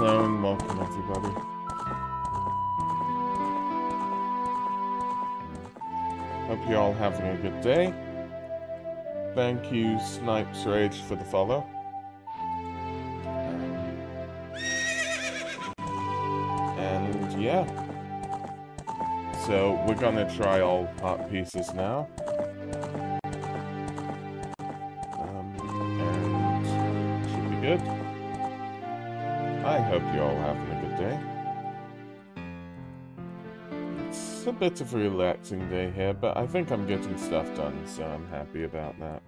Hello and welcome everybody. Hope you're all having a good day. Thank you, Snipes Rage, for the follow. And yeah. So we're gonna try all hot pieces now. And should be good. I hope you're all having a good day. It's a bit of a relaxing day here, but I think I'm getting stuff done, so I'm happy about that.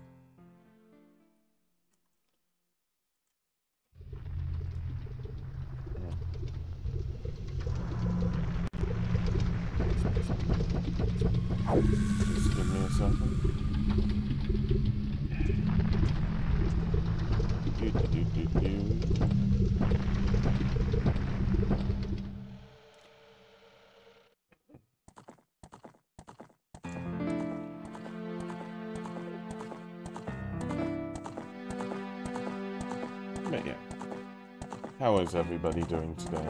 Just give me a second. But yeah, how is everybody doing today?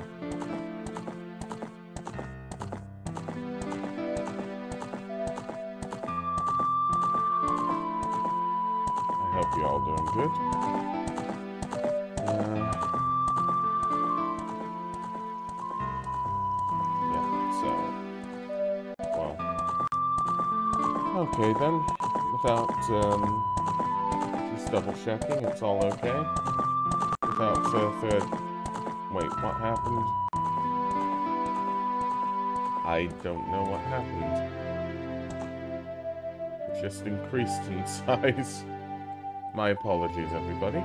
I hope you're all doing good. Yeah, so, well, okay then, without, just double checking, it's all okay. Without further... Wait, what happened? I don't know what happened. It just increased in size. My apologies, everybody.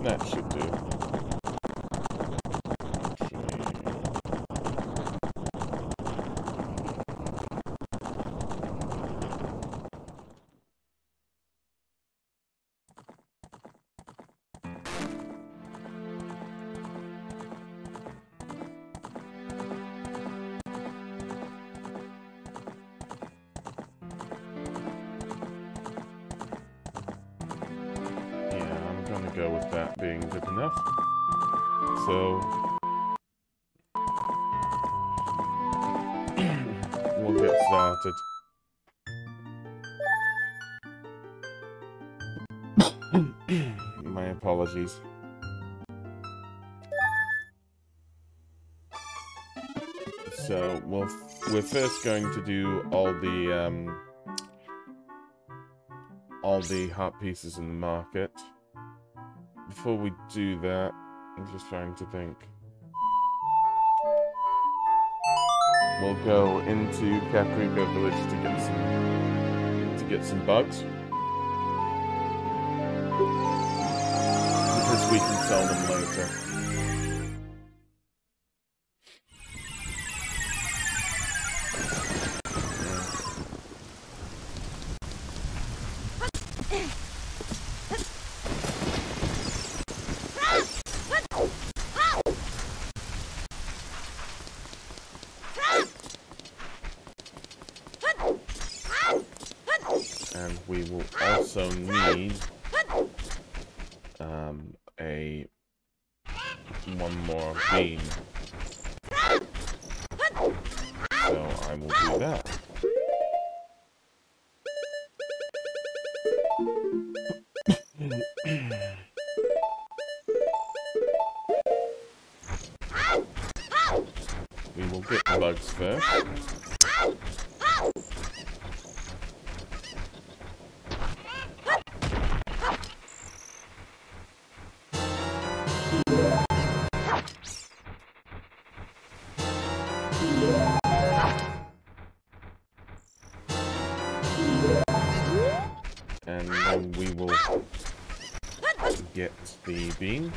That should do. Go with that being good enough. So we'll get started. My apologies. So we're first going to do all the hot pieces in the market. Before we do that, I'm just trying to think. We'll go into Kakariko village to get some bugs. Because we can sell them later. We will also need one more beam. So I will do that. We will get the bugs first. get the beam.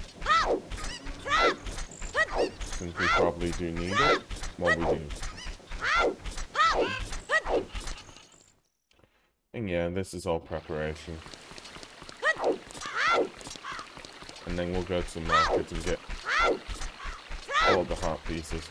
Since we probably do need it. Well, we do. And yeah, this is all preparation. And then we'll go to the market and get all the heart pieces.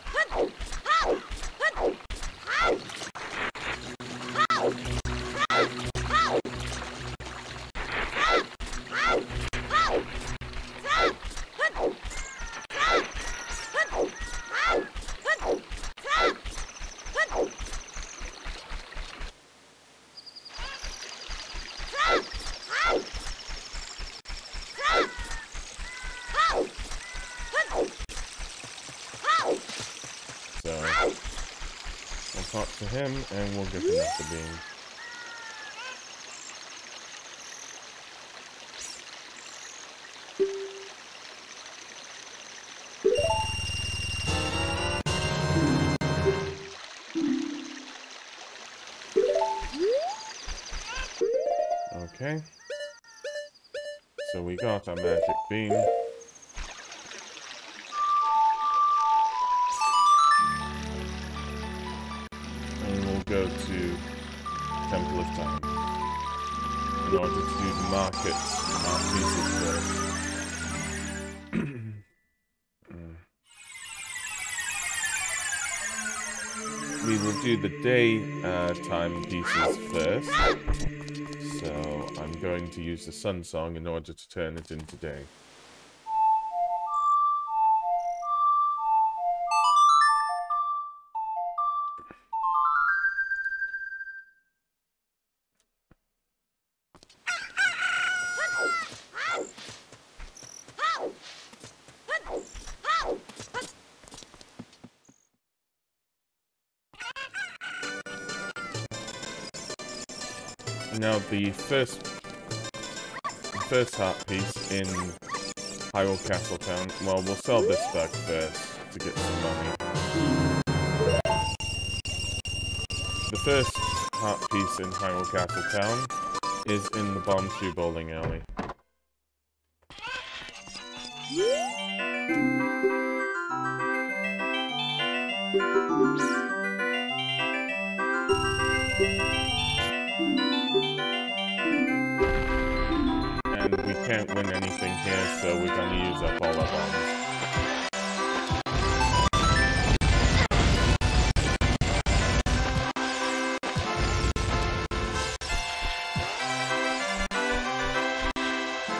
To him, and we'll get him up the beam. Okay. So we got our magic beam. Go to Temple of Time in order to do the market pieces first. We will do the day time pieces first. So I'm going to use the Sun Song in order to turn it into day. Now the first heart piece in Hyrule Castle Town. Well, we'll sell this back first to get some money. The first heart piece in Hyrule Castle Town is in the Bombchu bowling alley. And we can't win anything here, so we're gonna use up all our bombs.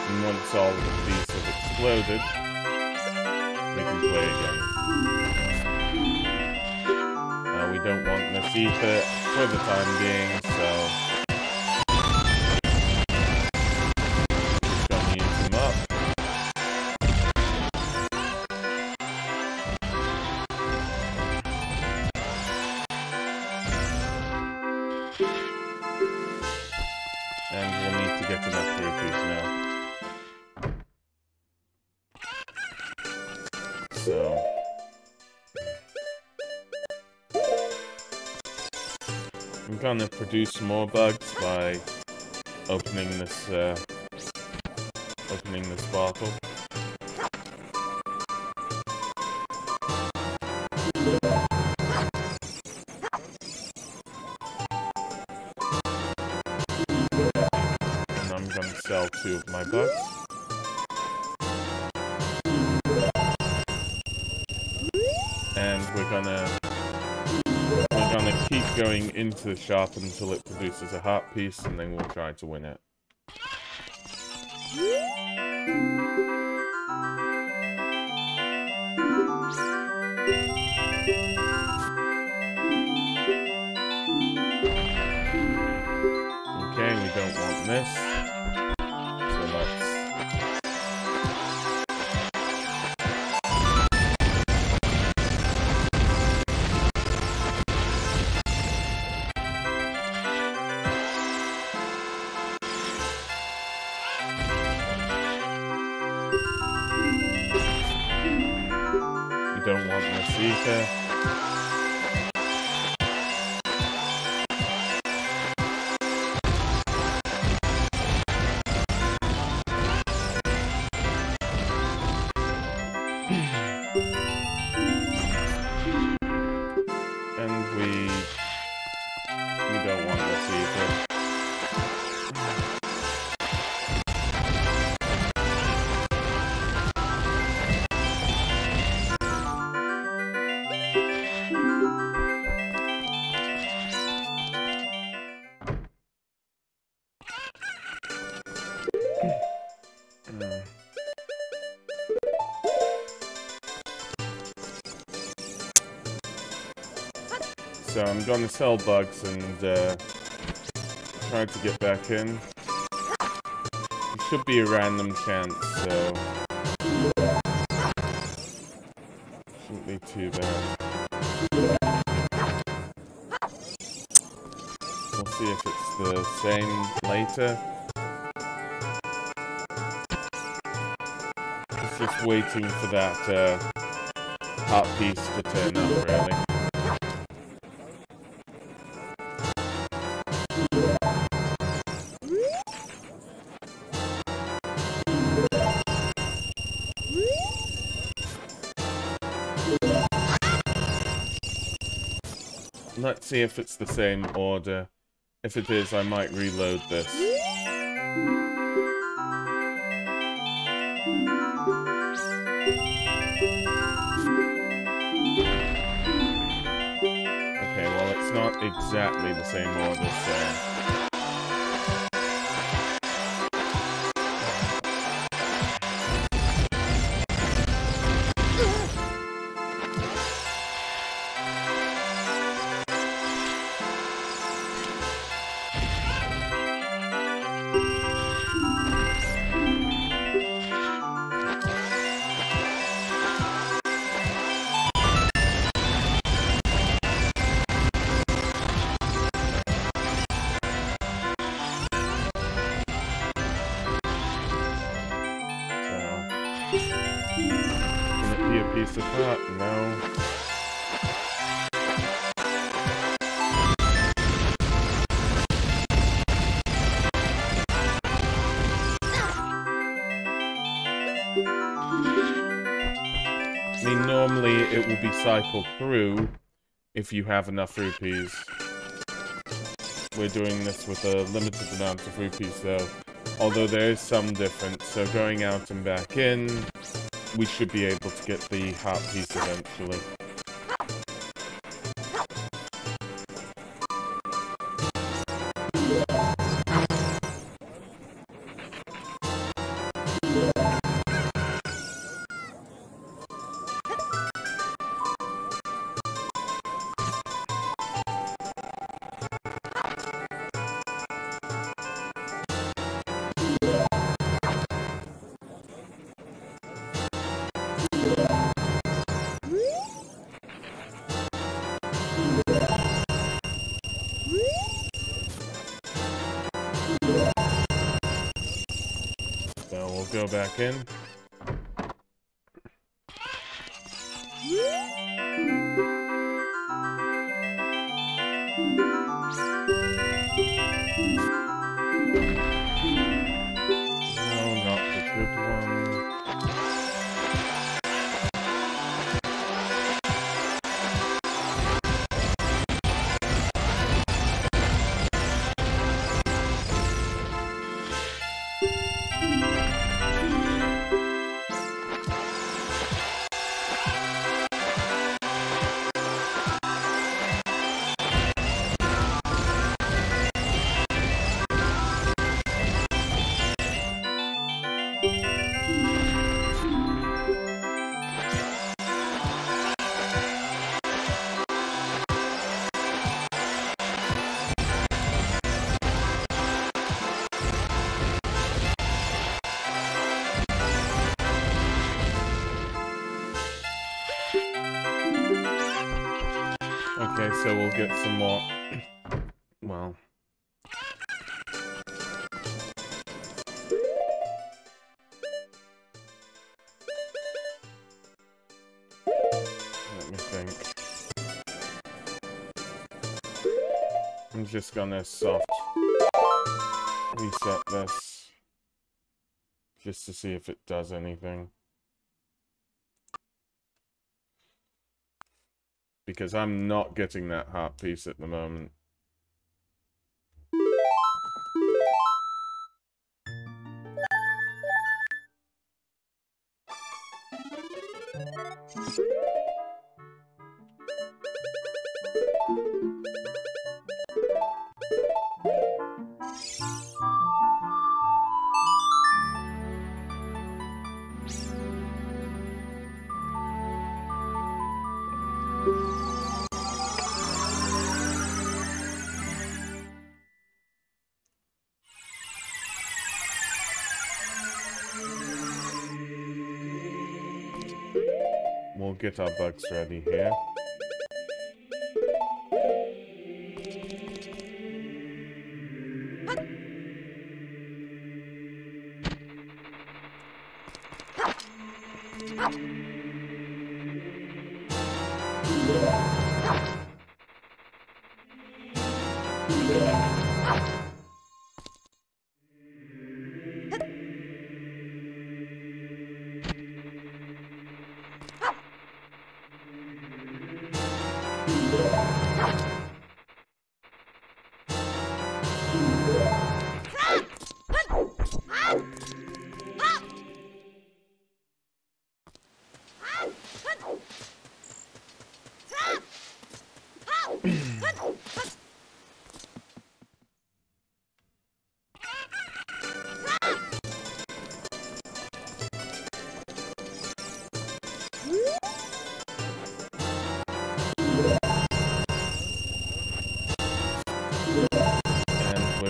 And once all of these have exploded, we can play again. We don't want this ether for the time being, so just gonna use them up. And we'll need to get enough rupees now. So I'm gonna produce more bugs by opening this bottle. And I'm gonna sell 2 of my bugs. And we're gonna keep going into the shop until it produces a heart piece, and then we'll try to win it. Okay, we don't want this. So let's... don't want this either. And we don't want this either. So I'm gonna sell bugs and try to get back in. It should be a random chance, so shouldn't be too bad. We'll see if it's the same later. It's just waiting for that heart piece to turn up, really. Let's see if it's the same order. If it is, I might reload this. Okay, well, it's not exactly the same order, so... Cycle through if you have enough rupees. We're doing this with a limited amount of rupees though, although there is some difference, so going out and back in, we should be able to get the heart piece eventually. Go back in. No, not the good one. Okay, so we'll get some more. Well. Let me think. I'm just gonna soft reset this. Just to see if it does anything. because I'm not getting that heart piece at the moment. We'll get our bugs ready here.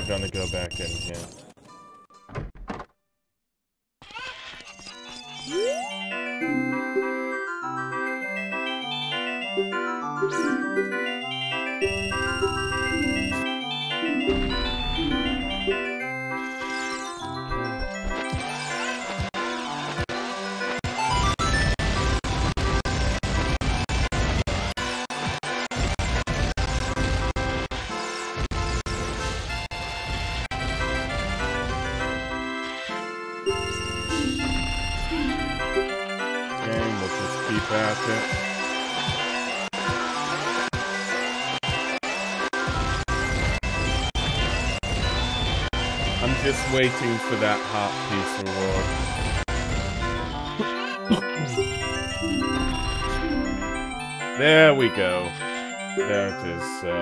Gonna go back in here. I'm just waiting for that heart piece reward. There we go. There it is. So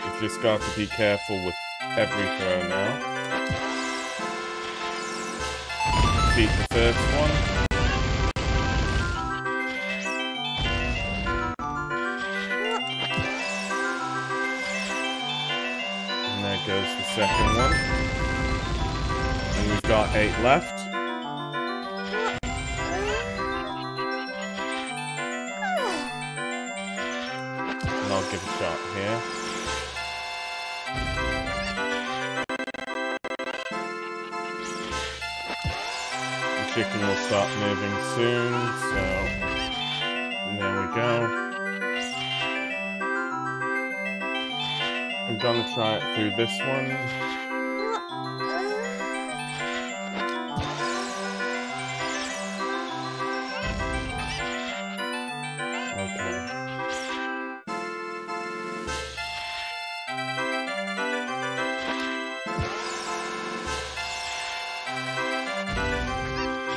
you've just got to be careful with every throw now. Beat the first one. Goes the second one. And we've got 8 left. And I'll give a shot here. The chicken will start moving soon, so there we go. I'm gonna try it through this one. Okay.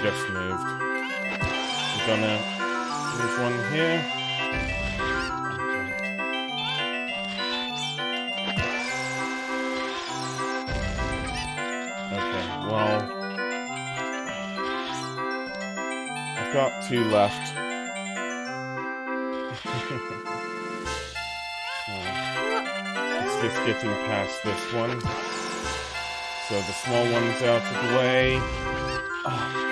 Just moved. I'm gonna use one here. Well, I've got 2 left. It's just getting past this one. So the small one's out of the way. Oh my gosh.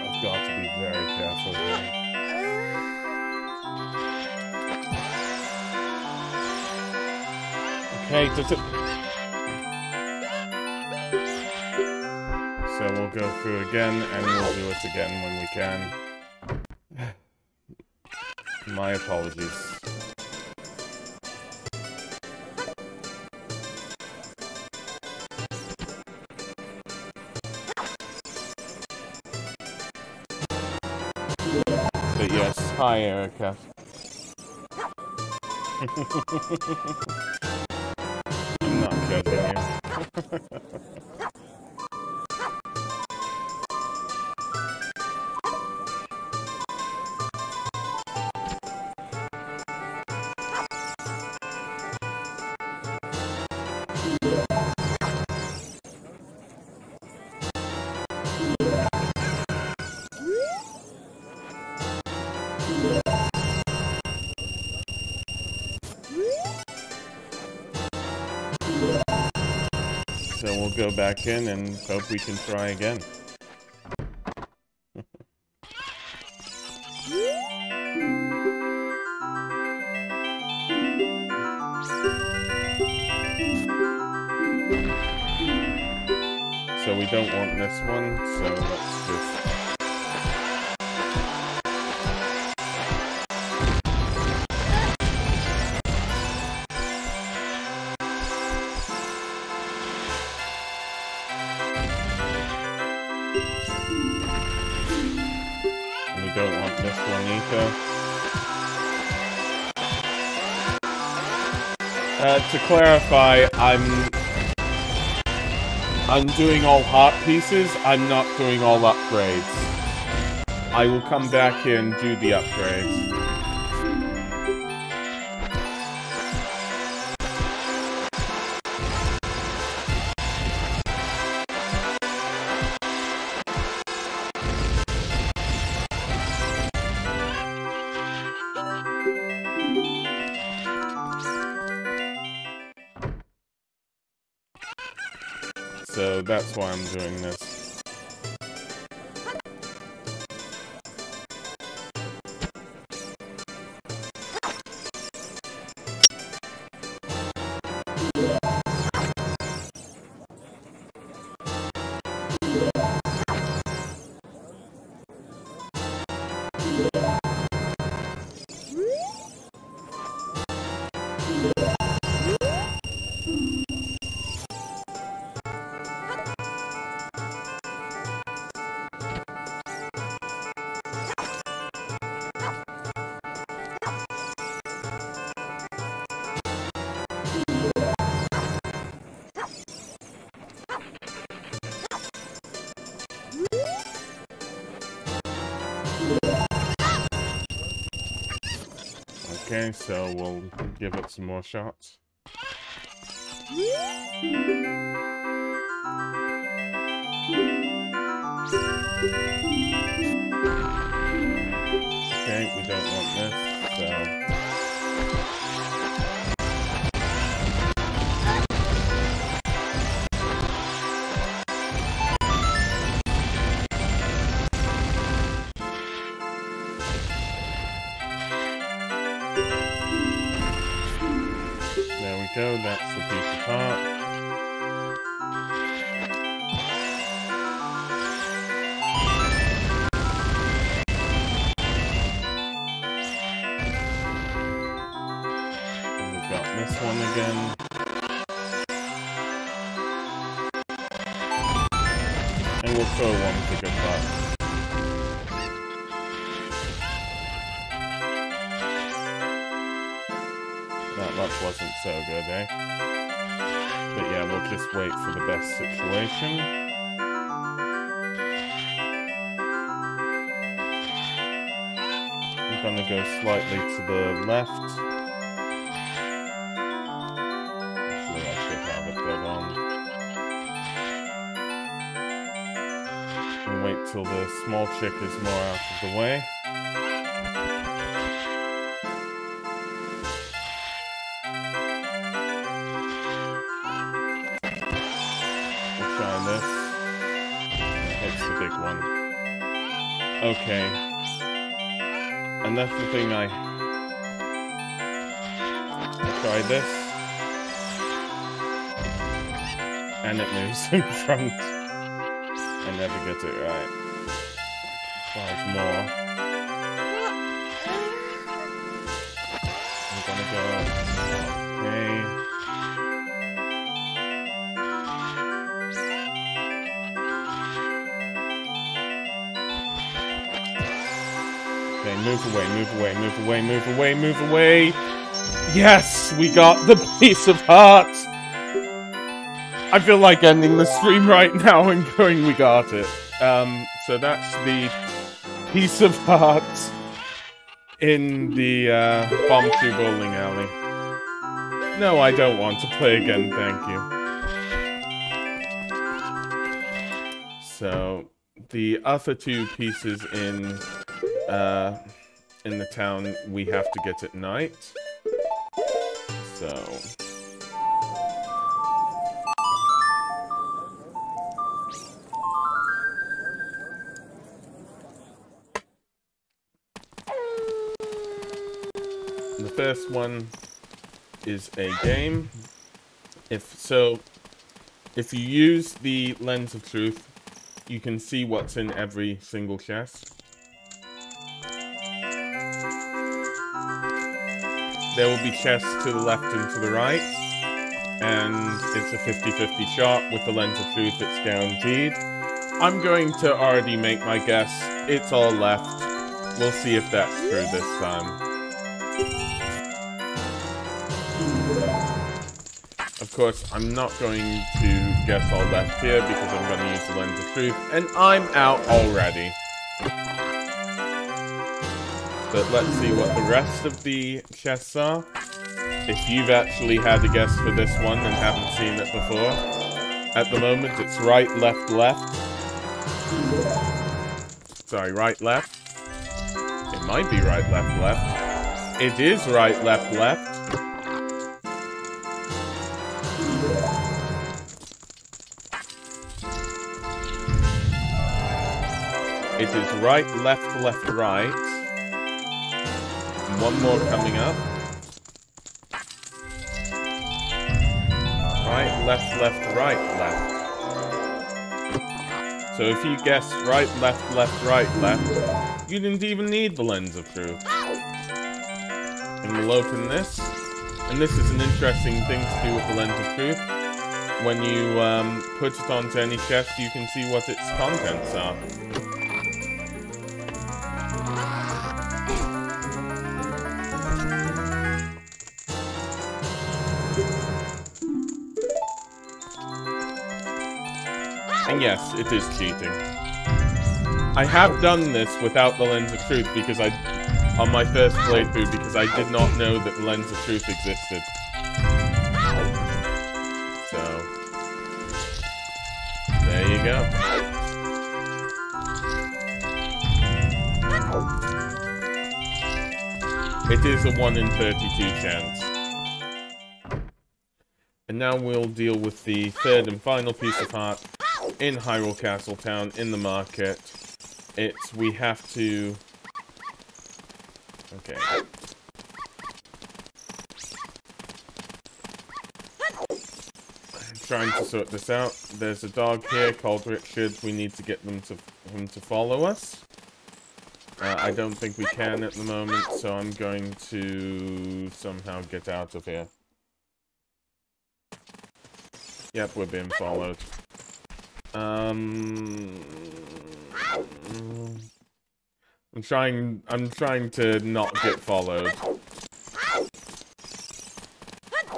I've got to be very careful here. Okay, does it... So we'll go through again, and we'll do it again when we can. My apologies. Hi, Erica. I'm not judging you. So we'll go back in and hope we can try again. So we don't want this one, so let's just... And we don't want this one either. To clarify, I'm doing all heart pieces, I'm not doing all upgrades. I will come back and do the upgrades. So that's why I'm doing this. Okay, so we'll give it some more shots. Okay, we don't want this, so... There we go, that's the piece of heart. And we've got this one again. And we'll throw one for good luck. That luck wasn't so good, eh? But yeah, we'll just wait for the best situation. I'm gonna go slightly to the left. Actually, I should have it dead on. And wait till the small chick is more out of the way. This. It's the big one. Okay. And that's the thing I tried this. And it moves in front. I never get it right. 5 more. I'm gonna go. Okay. Okay, Okay, move away, move away, move away, move away, move away. Yes, we got the piece of heart. I feel like ending the stream right now and going, we got it. So that's the piece of heart in the Bombchu bowling alley. No, I don't want to play again, thank you. So the other two pieces in the town we have to get at night. So the first one is a game. If you use the Lens of Truth, you can see what's in every single chest. There will be chests to the left and to the right, and it's a 50-50 shot. With the Lens of Truth, it's guaranteed. I'm going to already make my guess. It's all left. We'll see if that's true this time. Of course, I'm not going to guess all left here because I'm going to use the Lens of Truth, and I'm out already. But let's see what the rest of the chests are. If you've actually had a guess for this one and haven't seen it before. At the moment, it's right, left, left. Sorry, right, left. It might be right, left, left. It is right, left, left. It is right, left, left, right. One more coming up. Right, left, left, right, left. So if you guess right, left, left, right, left, you didn't even need the Lens of Truth. And we'll open this. And this is an interesting thing to do with the Lens of Truth. When you put it onto any chest, you can see what its contents are. And yes, it is cheating. I have done this without the Lens of Truth because on my first playthrough, because I did not know that the Lens of Truth existed. So, there you go. It is a 1 in 32 chance. And now we'll deal with the third and final piece of heart in Hyrule Castle Town, in the market. We have to... Okay. I'm trying to sort this out. There's a dog here called Richard. We need to get him to follow us. I don't think we can at the moment, so I'm going to somehow get out of here. Yep, we're being followed. I'm trying to not get followed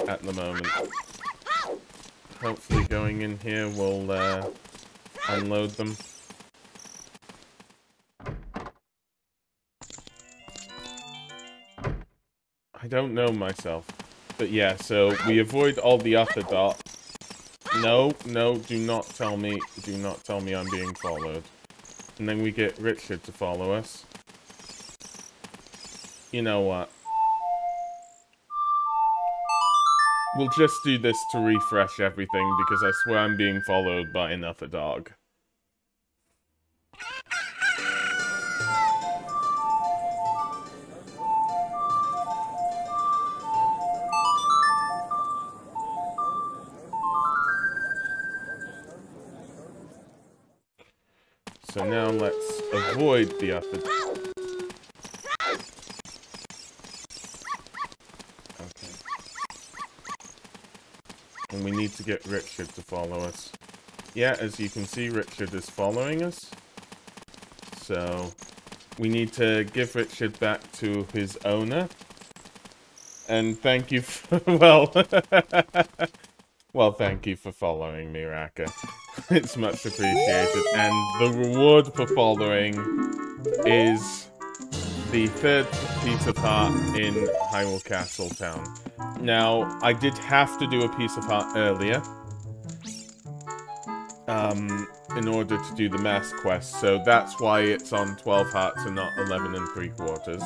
at the moment. Hopefully going in here will unload them. I don't know myself. But yeah, so we avoid all the other dots. No, no, do not tell me I'm being followed. And then we get Richard to follow us. You know what? We'll just do this to refresh everything, because I swear I'm being followed by another dog. So now let's avoid the other... Okay. And we need to get Richard to follow us. Yeah, as you can see, Richard is following us. So, we need to give Richard back to his owner. And thank you for, well, thank you for following me, Raka. It's much appreciated. And the reward for following is the third piece of heart in Hyrule Castle Town. Now, I did have to do a piece of heart earlier. In order to do the mass quest, so that's why it's on 12 hearts and not 11 3/4.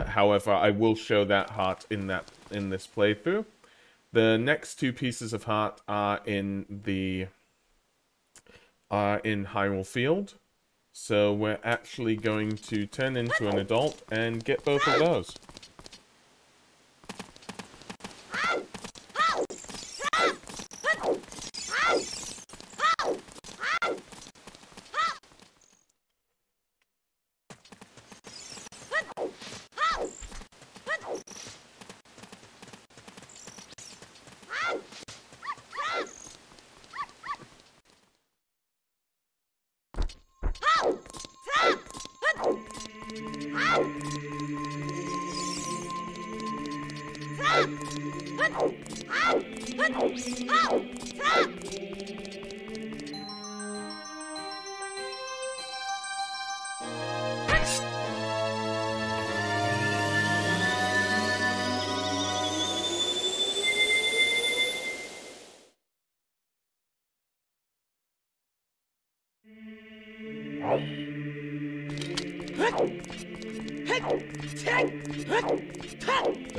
However, I will show that heart in this playthrough. The next two pieces of heart are in Hyrule Field, so we're actually going to turn into an adult and get both of those.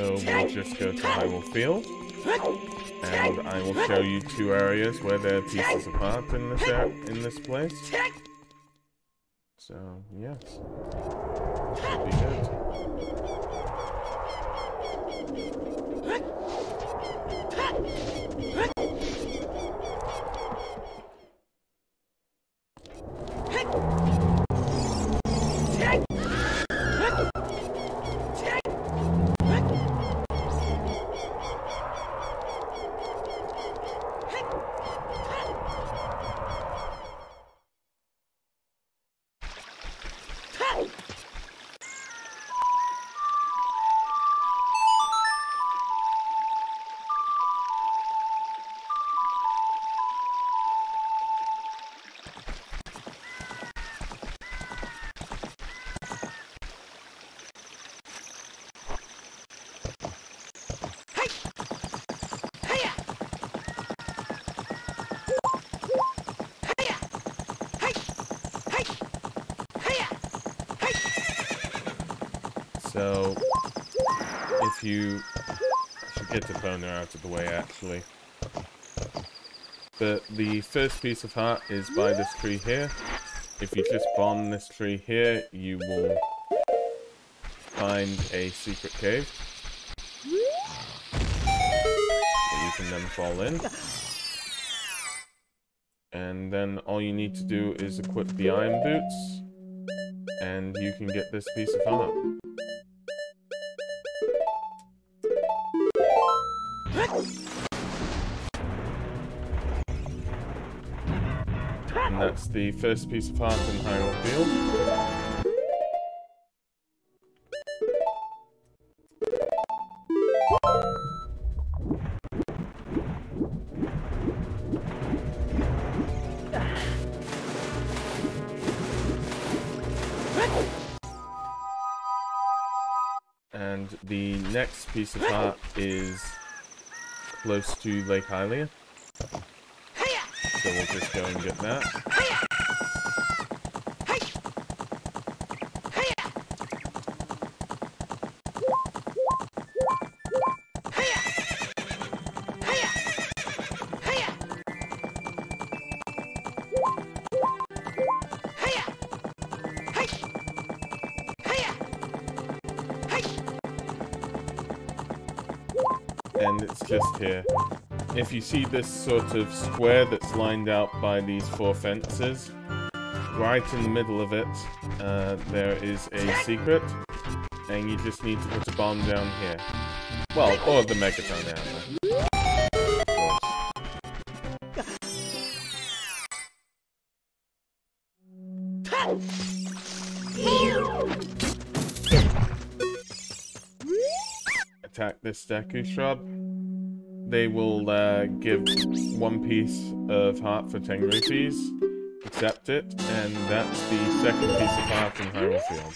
So we'll just go to Hyrule Field, and I will show you two areas where there are pieces of heart in this place. So yes, should be good. So, if you... I should get the boner out of the way, actually. But the first piece of heart is by this tree here. If you just bomb this tree here, you will find a secret cave that you can then fall in. And then all you need to do is equip the iron boots, and you can get this piece of heart. And that's the first piece of heart in Hyrule Field. And the next piece of heart is close to Lake Hylia. So we'll just go and get that. And it's just here. If you see this sort of square that's lined out by these four fences, right in the middle of it, there is a secret, and you just need to put a bomb down here. Well, or the Megaton ammo. Of course. Attack this Deku Shrub. They will give 1 piece of heart for 10 rupees. Accept it, and that's the second piece of heart in Hyrule Field.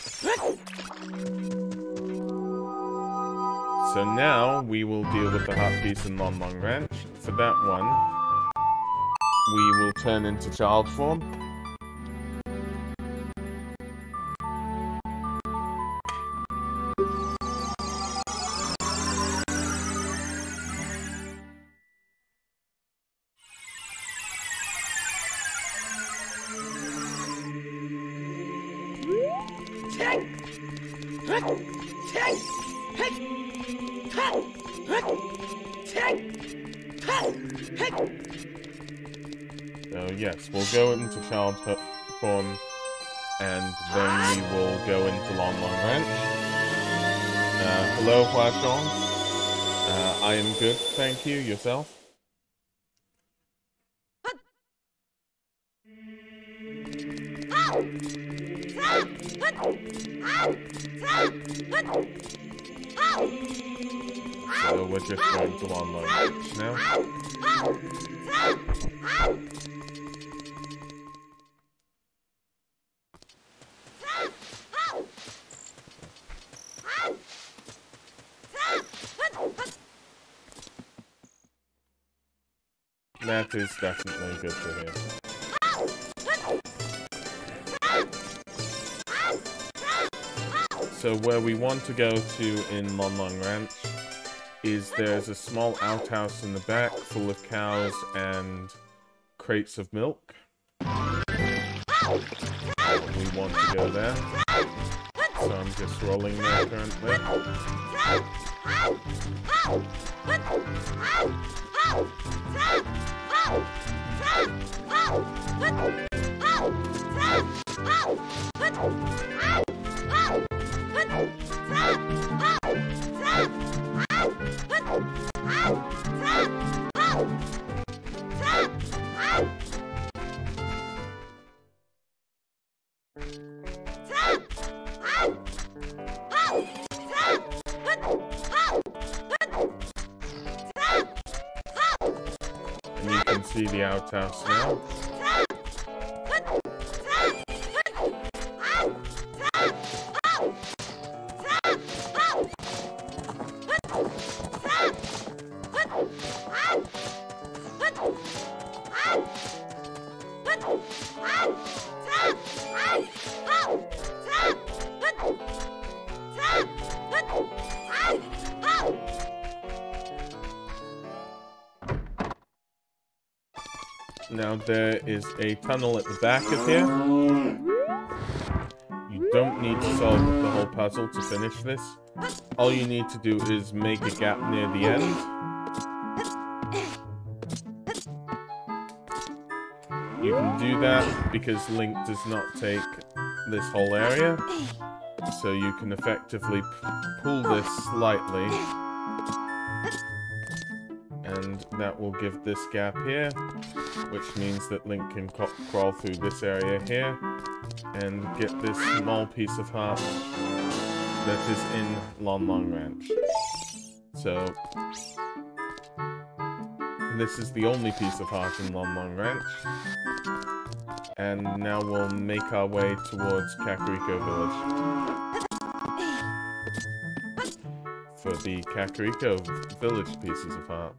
So now we will deal with the heart piece in Lon Lon Ranch. For that one, we will turn into child form. So yes, we'll go into child form, and then we will go into Lon Lon Ranch. Hello, Hua Chong. I am good, thank you. Yourself? So we're just going to Lon Lon Ranch now. That is definitely good to hear. So where we want to go to in Lon Lon Ranch is there's a small outhouse in the back full of cows and crates of milk. We want to go there. So I'm just rolling there currently. And you can see the outhouse now. Now there is a tunnel at the back of here. You don't need to solve the whole puzzle to finish this. All you need to do is make a gap near the end. You can do that because Link does not take this whole area. So you can effectively pull this slightly. And that will give this gap here, which means that Link can crawl through this area here and get this small piece of heart that is in Lon Lon Ranch. So this is the only piece of heart in Lon Lon Ranch. And now we'll make our way towards Kakariko Village for the Kakariko Village pieces of heart.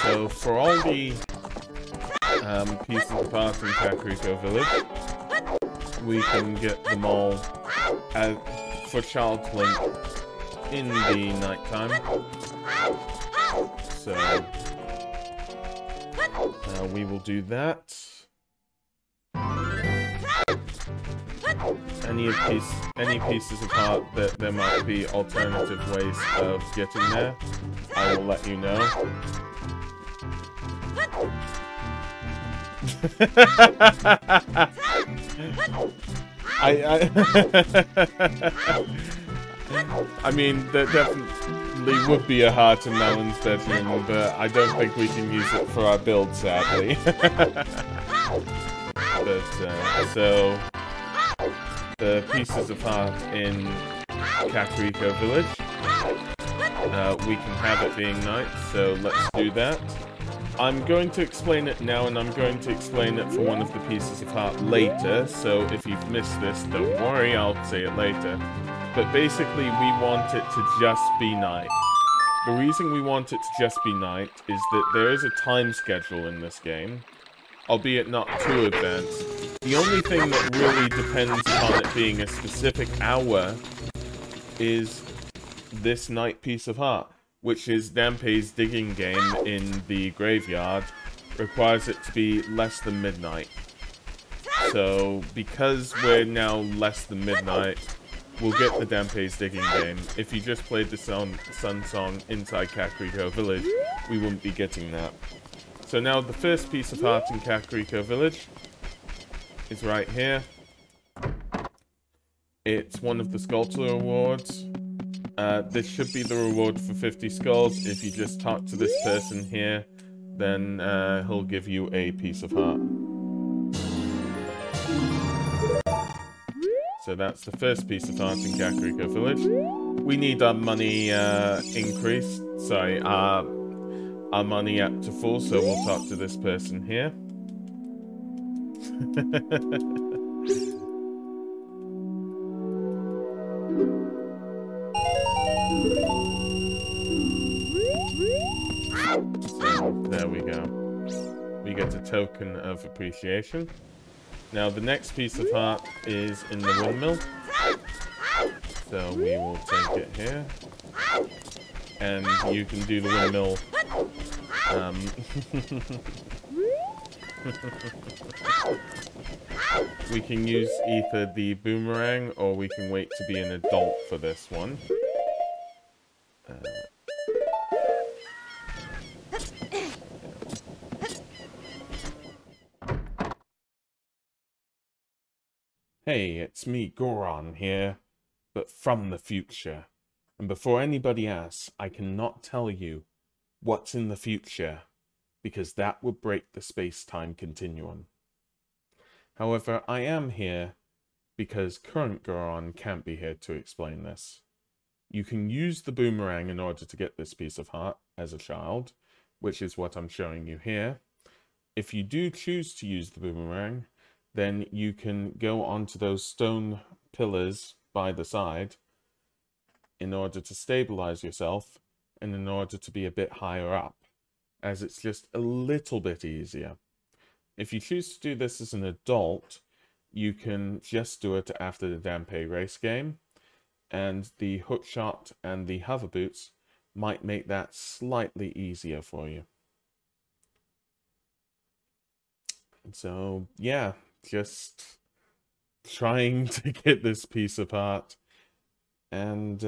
So for all the pieces of heart in Kakariko Village, we can get them all for Child Link in the nighttime. So we will do that. Any pieces of heart that there might be alternative ways of getting there, I will let you know. I mean, there definitely would be a heart in Melon's bedroom, but I don't think we can use it for our build, sadly. But, so, the pieces of heart in Kakariko Village, we can have it being night, so let's do that. I'm going to explain it now, and I'm going to explain it for one of the pieces of heart later, so if you've missed this, don't worry, I'll say it later. But basically, we want it to just be night. The reason we want it to just be night is that there is a time schedule in this game, albeit not too advanced. The only thing that really depends on it being a specific hour is this night piece of heart, which is Dampe's digging game in the graveyard, requires it to be less than midnight. So, because we're now less than midnight, we'll get the Dampe's digging game. If you just played the Sun Song inside Kakariko Village, we wouldn't be getting that. So now the first piece of heart in Kakariko Village is right here. It's one of the Skulltula awards. This should be the reward for 50 skulls. If you just talk to this person here, then he'll give you a piece of heart. So that's the first piece of heart in Kakariko Village. We need our money increased. Sorry, our money up to full, so we'll talk to this person here. So, there we go. We get a token of appreciation. Now, the next piece of heart is in the Windmill. So, we will take it here. And you can do the Windmill. We can use either the boomerang, or we can wait to be an adult for this one. Hey, it's me, Goron, here, but from the future. And before anybody asks, I cannot tell you what's in the future, because that would break the space-time continuum. However, I am here because current Goron can't be here to explain this. You can use the boomerang in order to get this piece of heart as a child, which is what I'm showing you here. If you do choose to use the boomerang, then you can go onto those stone pillars by the side in order to stabilize yourself and in order to be a bit higher up, as it's just a little bit easier. If you choose to do this as an adult, you can just do it after the Dampe race game, and the hookshot and the hover boots might make that slightly easier for you. And so, yeah, just trying to get this piece of heart, and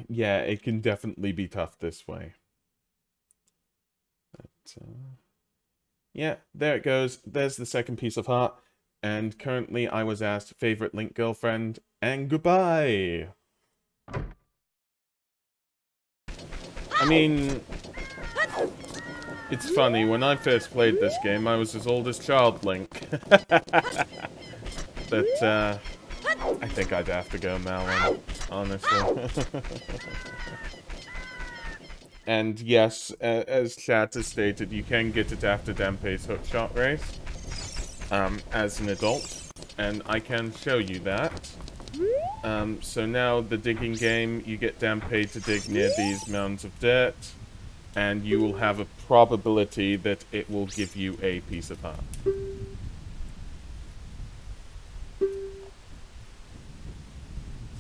yeah, it can definitely be tough this way. But yeah, there it goes. There's the second piece of heart, and currently I was asked favorite Link girlfriend, and goodbye. I mean, it's funny, when I first played this game, I was as old as Child Link. But, I think I'd have to go Malin, honestly. And yes, as chat has stated, you can get it after Dampe's hookshot race, as an adult, and I can show you that. So now, the digging game, you get Dampe to dig near these mounds of dirt, and you will have a probability that it will give you a piece of heart.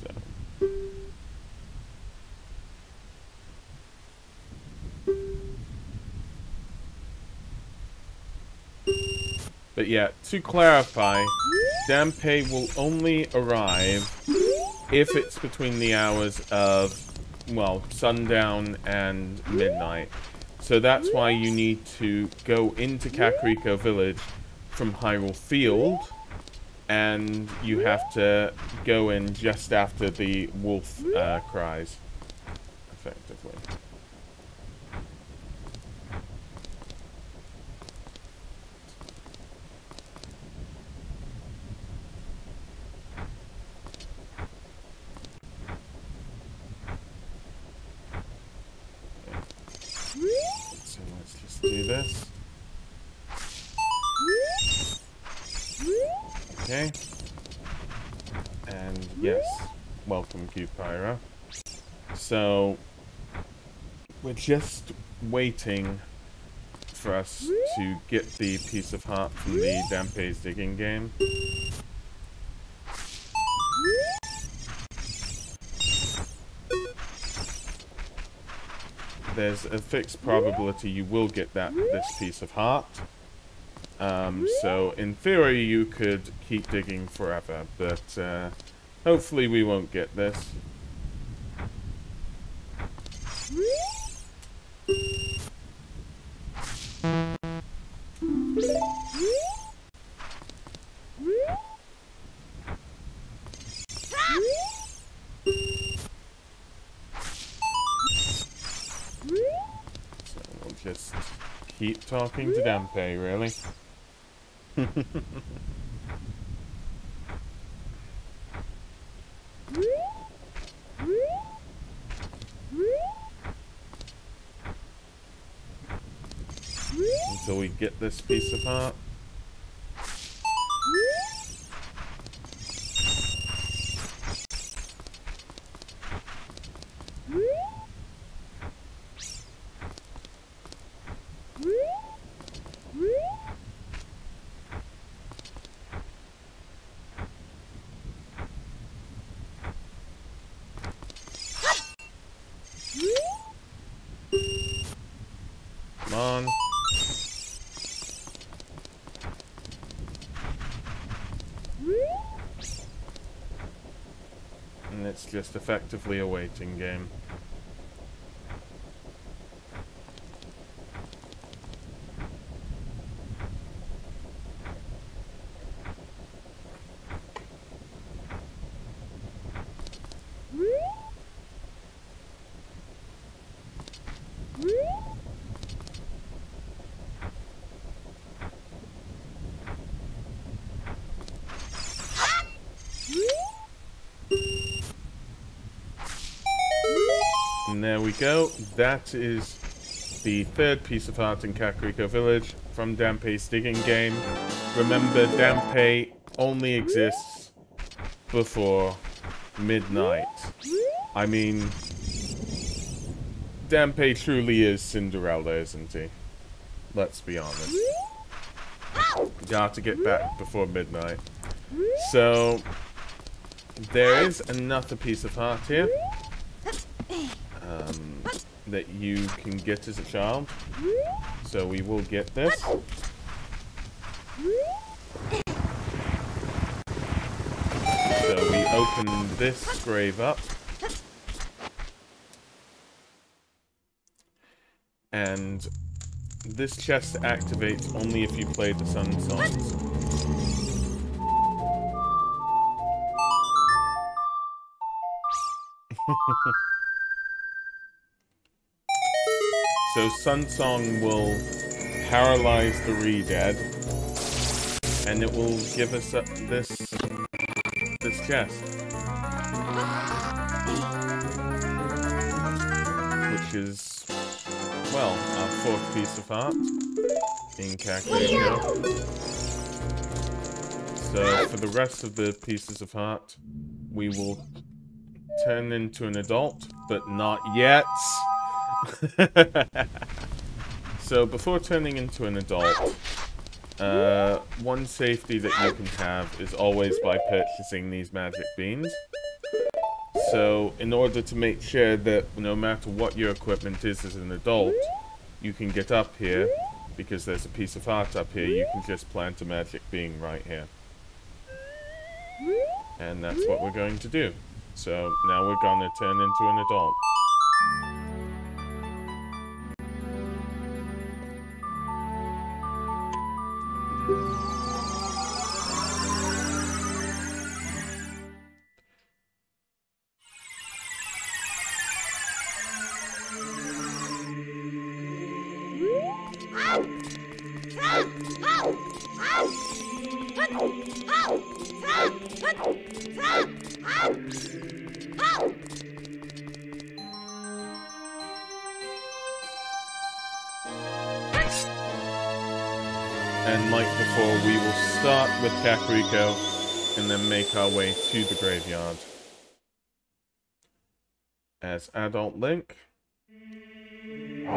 So. But yeah, to clarify, Dampe will only arrive if it's between the hours of, well, sundown and midnight. So that's why you need to go into Kakariko Village from Hyrule Field, and you have to go in just after the wolf cries, effectively. So let's just do this. Okay. And yes, welcome, cute Pyra. So we're just waiting for us to get the piece of heart from the Dampe's digging game. There's a fixed probability you will get this piece of heart. So in theory you could keep digging forever, but hopefully we won't get this. Just keep talking to Dampe, really. Until we get this piece of heart. Come on. And it's just effectively a waiting game. And there we go. That is the third piece of heart in Kakariko Village from Dampe's digging game. Remember, Dampe only exists before midnight. I mean, Dampe truly is Cinderella, isn't he? Let's be honest. Got to get back before midnight. So, there is another piece of heart here. That you can get as a child. So we will get this. So we open this grave up. And this chest activates only if you play the Sun songs. So Sun Song will paralyze the Re-Dead, and it will give us this chest, which is, well, our fourth piece of heart in Kakariko. So for the rest of the pieces of heart, we will turn into an adult, but not yet. So before turning into an adult, one safety that you can have is always by purchasing these magic beans. So in order to make sure that no matter what your equipment is as an adult, you can get up here, because there's a piece of heart up here, you can just plant a magic bean right here. And that's what we're going to do. So now we're gonna turn into an adult. And like before, we will start with Kakariko and then make our way to the graveyard. As Adult Link,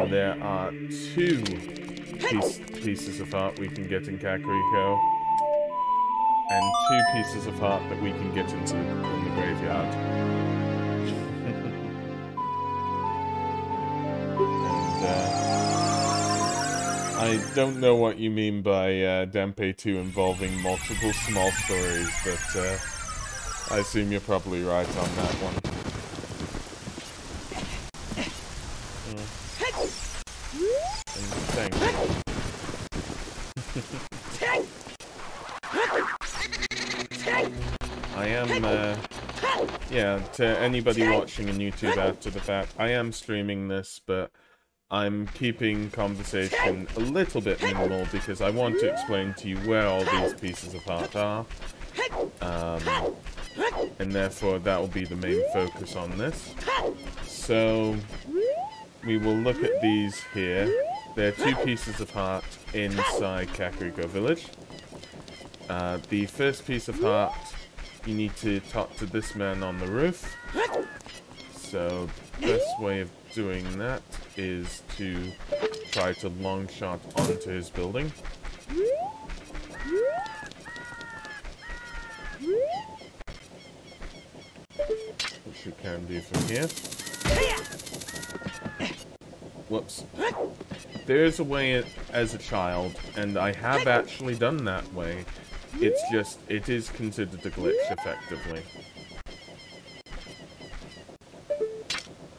there are two pieces of heart we can get in Kakariko, and two pieces of heart that we can get in the graveyard. And I don't know what you mean by Dampe 2 involving multiple small stories, but I assume you're probably right on that one. Thanks. I am, yeah, to anybody watching on YouTube after the fact, I am streaming this, but I'm keeping conversation a little bit minimal because I want to explain to you where all these pieces of heart are. And therefore that will be the main focus on this. So we will look at these here. There are two pieces of heart inside Kakariko Village. The first piece of heart, you need to talk to this man on the roof. So the best way of doing that is to try to long shot onto his building. Which you can do from here. Whoops. There's a way as a child, and I have actually done that way. It's just, it is considered a glitch effectively.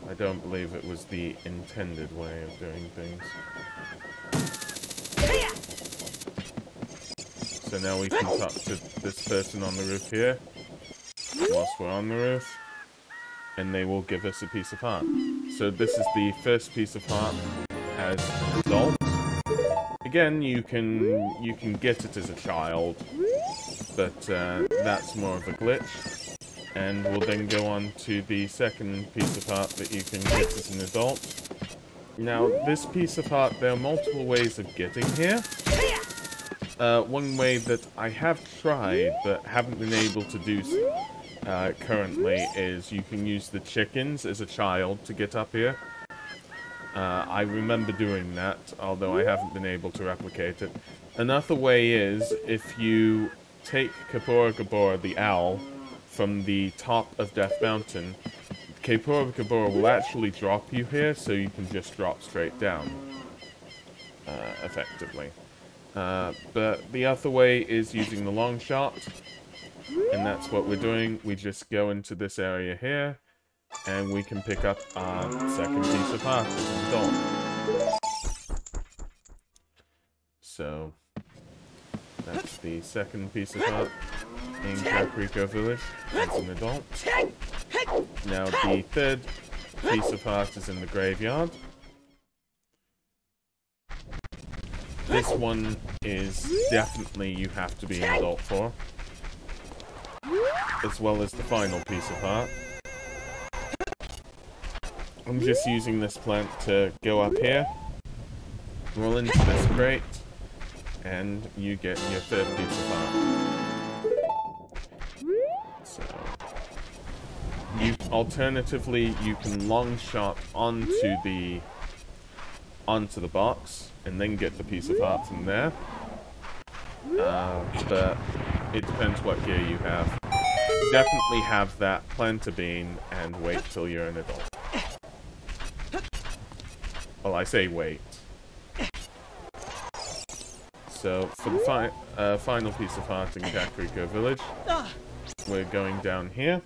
I don't believe it was the intended way of doing things. So now we can talk to this person on the roof here, whilst we're on the roof, and they will give us a piece of heart. So this is the first piece of heart as an adult. Again, you can get it as a child, but that's more of a glitch. And we'll then go on to the second piece of heart that you can get as an adult. Now, this piece of heart, there are multiple ways of getting here. One way that I have tried, but haven't been able to do currently, is you can use the chickens as a child to get up here. I remember doing that, although I haven't been able to replicate it. Another way is, if you take Kakariko, the owl, from the top of Death Mountain, Kakariko will actually drop you here, so you can just drop straight down, effectively. But the other way is using the long shot, and that's what we're doing. We just go into this area here, and we can pick up our second piece of heart as an adult. So that's the second piece of heart in Kakariko Village as an adult. Now the third piece of heart is in the graveyard. This one is definitely you have to be an adult for, as well as the final piece of heart. I'm just using this plant to go up here, roll into this crate, and you get your third piece of heart. So, alternatively, you can long shot onto the box and then get the piece of heart from there. But it depends what gear you have. Definitely have that plant a bean and wait till you're an adult. Well, I say wait. So, for the final piece of heart in Kakariko Village, we're going down here.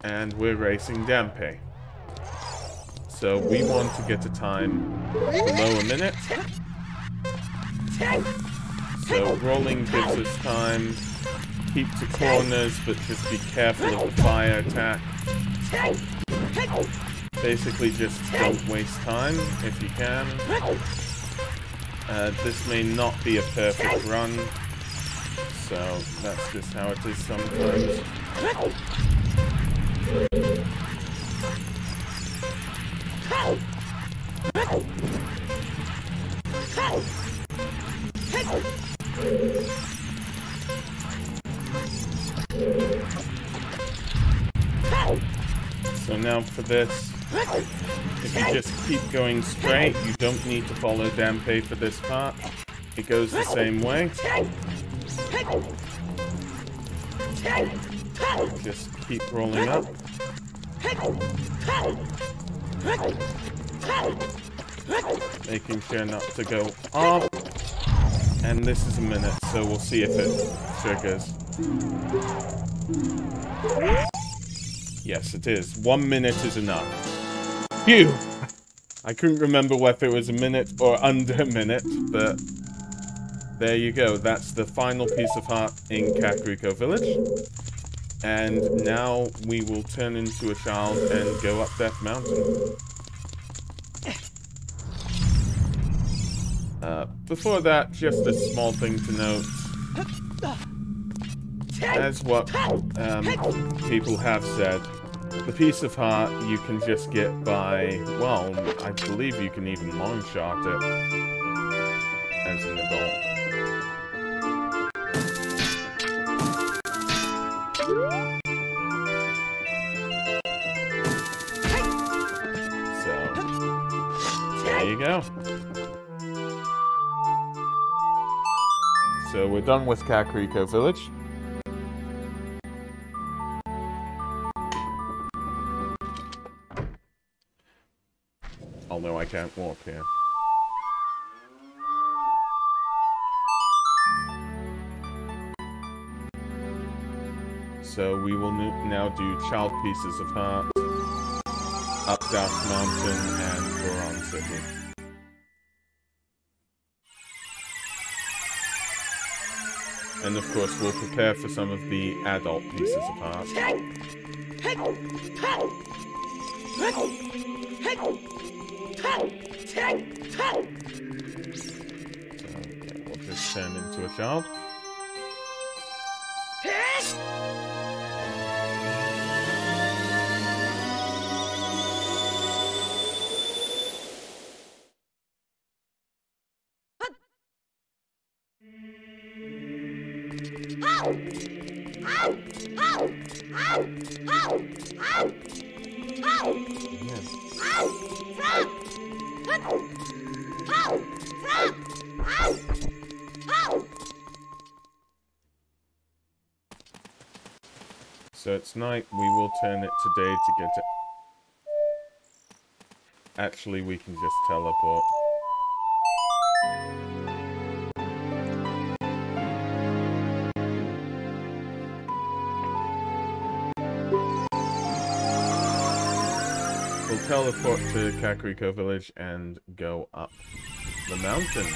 And we're racing Dampe. So, we want to get a time below a minute. So rolling gives us time. Keep to corners, but just be careful of the fire attack. Basically just don't waste time if you can. This may not be a perfect run, so that's just how it is sometimes. So now for this, if you just keep going straight, you don't need to follow Dampe for this part. It goes the same way. Just keep rolling up. Making sure not to go off. And this is a minute, so we'll see if it triggers. Yes, it is. 1 minute is enough. Phew! I couldn't remember whether it was a minute or under a minute, but there you go. That's the final piece of heart in Kakariko Village. And now we will turn into a child and go up Death Mountain. Before that, just a small thing to note. As what people have said, the piece of heart you can just get by, well, I believe you can even long shot it as an adult. So, there you go. So we're done with Kakariko Village. Although I can't walk here. So we will now do Child Pieces of Heart, Up Death Mountain, and Goron City. And of course, we'll prepare for some of the adult pieces of heart. So, yeah, we'll just turn into a child. So it's night, we will turn it to day to get it. Actually, we can just teleport. We'll teleport to Kakariko Village and go up the mountain.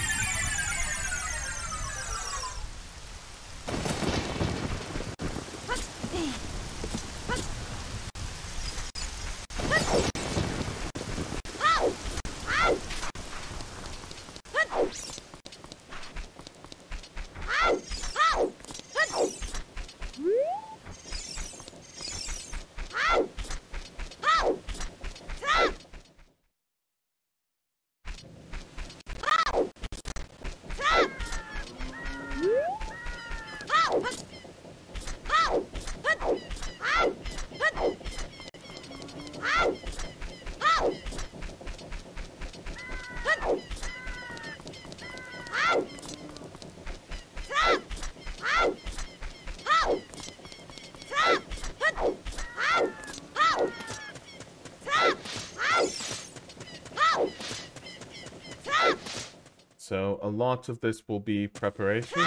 So a lot of this will be preparation.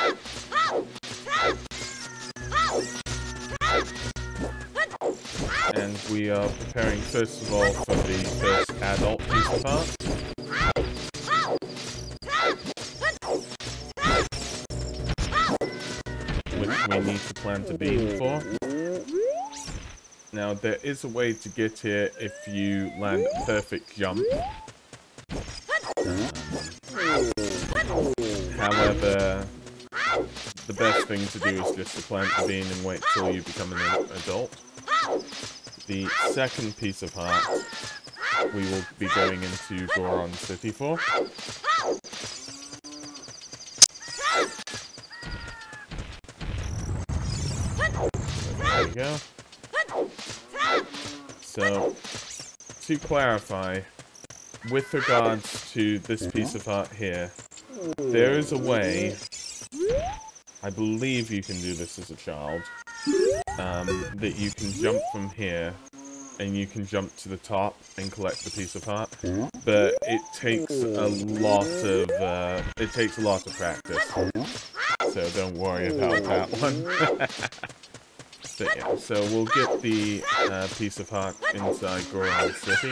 And we are preparing first of all for the first adult piece of art. need to plant a bean for. Now, there is a way to get here if you land a perfect jump. However, the best thing to do is just to plant the bean and wait till you become an adult. The second piece of heart we will be going into Goron City for. There we go. So, to clarify, with regards to this piece of art here, there is a way, I believe you can do this as a child, that you can jump from here, and you can jump to the top and collect the piece of heart, but it takes a lot of practice, so don't worry about that one. But yeah, so we'll get the piece of heart inside Goron City.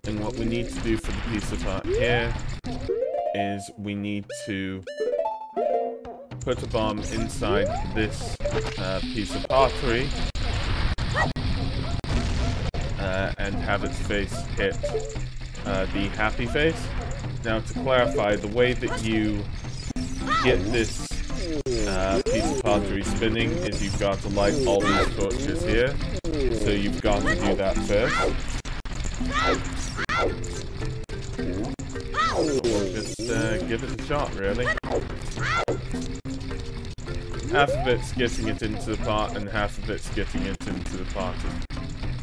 And what we need to do for the piece of heart here is we need to put a bomb inside this piece of archery and have its face hit the happy face. Now, to clarify, the way that you get this piece of archery spinning is you've got to light all these torches here, so you've got to do that first. Or just give it a shot, really. Half of it's getting it into the pot, and half of it's getting it into the pot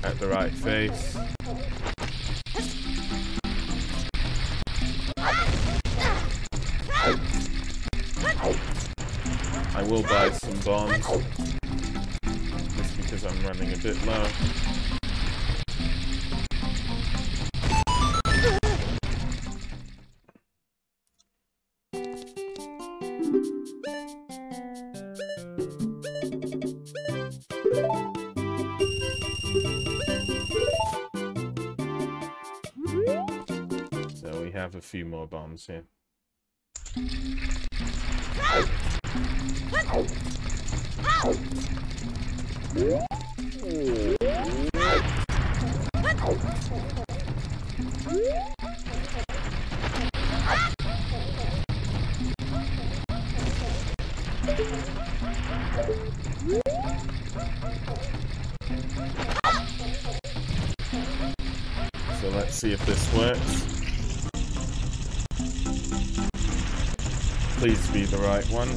at the right face. I will buy some bombs, just because I'm running a bit low. So we have a few more bombs here. So let's see if this works. Please be the right one.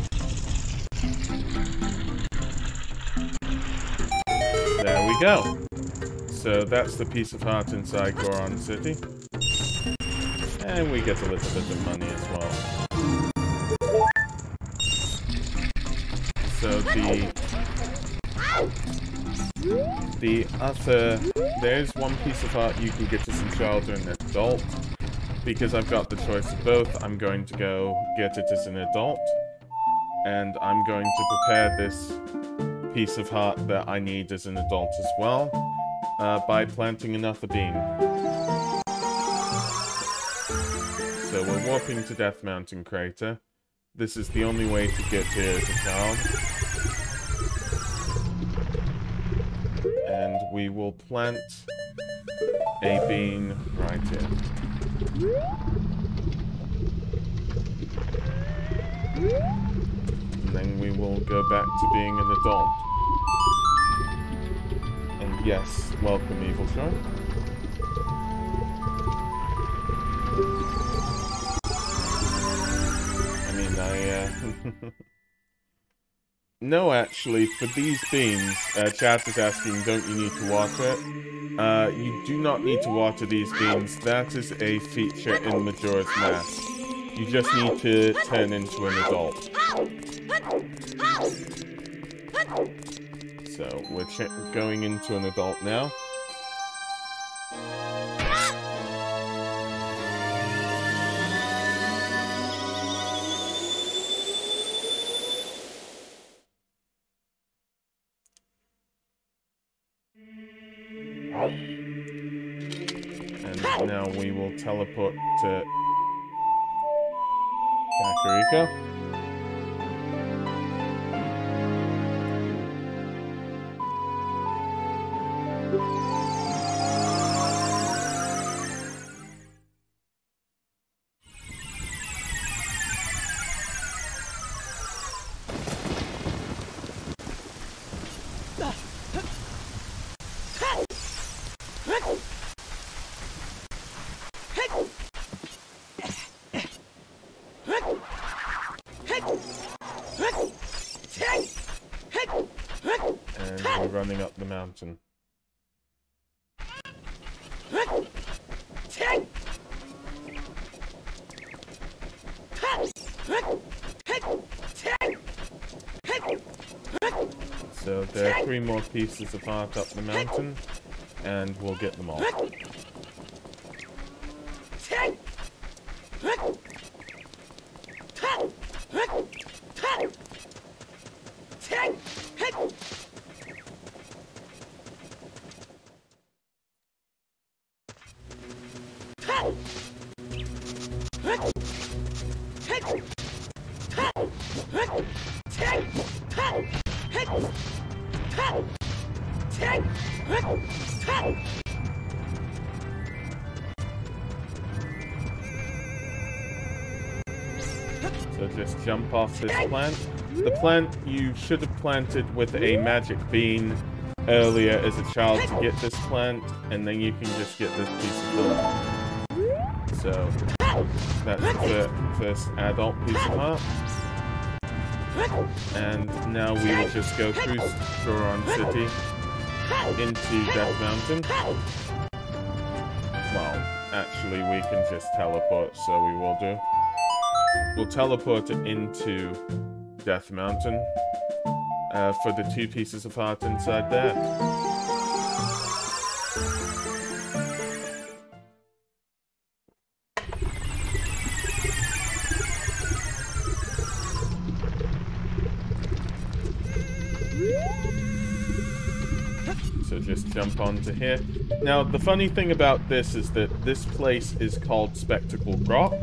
There we go. So that's the piece of heart inside Goron City. And we get a little bit of money as well. So there's one piece of heart you can get as a child or an adult. Because I've got the choice of both, I'm going to go get it as an adult. And I'm going to prepare this piece of heart that I need as an adult as well, by planting another bean. So we're warping to Death Mountain Crater. This is the only way to get here as a child. And we will plant a bean right here. And then we will go back to being an adult. And yes, welcome, Evil Troy. I mean, No, actually, for these beans, chat is asking, don't you need to water it? You do not need to water these beans. That is a feature in Majora's Mask. You just need to turn into an adult. So, we're going into an adult now. now we will teleport to Kakariko. And we're running up the mountain. So there are 3 more pieces of art up the mountain, and we'll get them all. So just jump off this plant. The plant you should have planted with a magic bean earlier as a child to get this plant, and then you can just get this piece of art. So that's the first adult piece of art. And now we will just go through Goron City into Death Mountain. Well, actually we can just teleport, so we will do. We'll teleport into Death Mountain for the 2 pieces of art inside there. So just jump onto here. Now, the funny thing about this is that this place is called Spectacle Rock.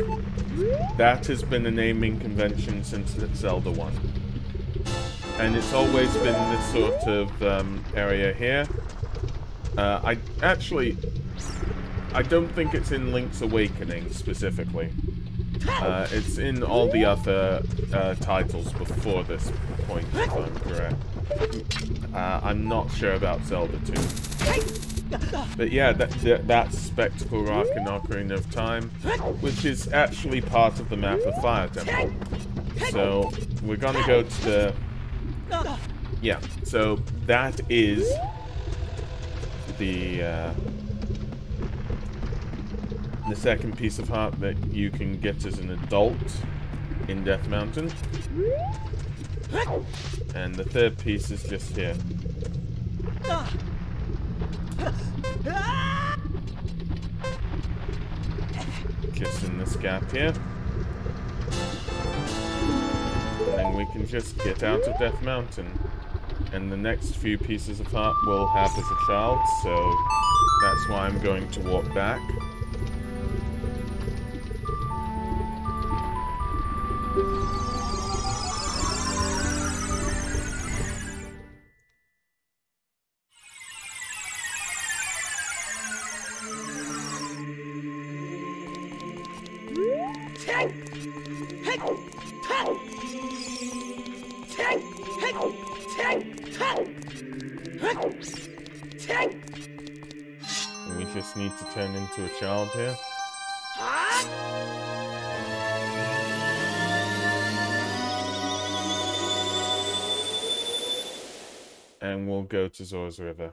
That has been a naming convention since Zelda 1. And it's always been this sort of area here. I don't think it's in Link's Awakening, specifically. It's in all the other titles before this point, if I'm correct. I'm not sure about Zelda 2. But yeah, that's Spectacle Rock in Ocarina of Time, which is actually part of the map of Fire Temple. So, we're gonna go to the... Yeah, so that is the second piece of heart that you can get as an adult in Death Mountain. And the third piece is just here. Just in this gap here. And then we can just get out of Death Mountain. And the next few pieces of heart we'll have as a child, so that's why I'm going to walk back. We just need to turn into a child here. And we'll go to Zora's River.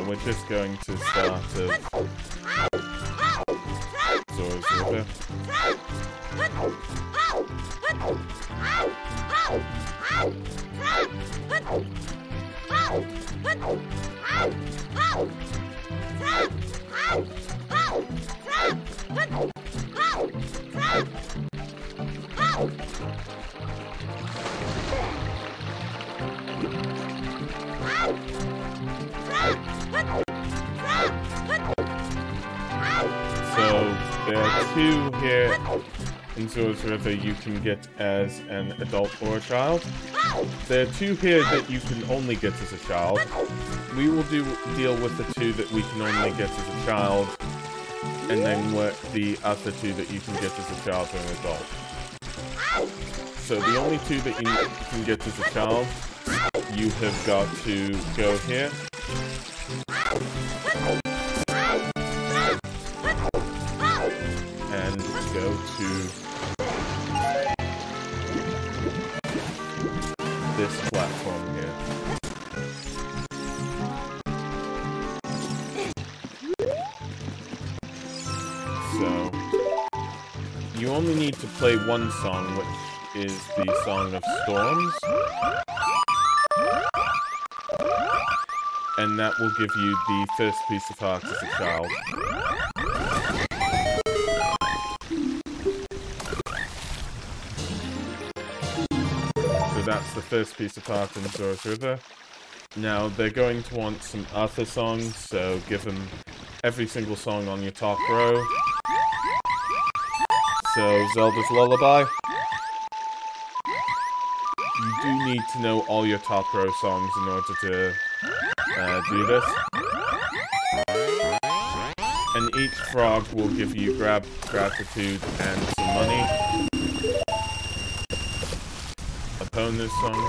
we're just going to start of Zora's River. So there are two here in Zora's River you can get as an adult or a child. There are two here that you can only get as a child. We will deal with the two that we can only get as a child, and then work the other two that you can get as a child or an adult. So the only two that you can get as a child, you have got to go here. And go to this platform here. So, you only need to play one song, which is the Song of Storms. And that will give you the first piece of heart as a child. So that's the first piece of heart in Zora's River. Now, they're going to want some other songs, so give them every single song on your top row. So, Zelda's Lullaby. You do need to know all your top row songs in order to do this. And each frog will give you gratitude and some money. Epona song.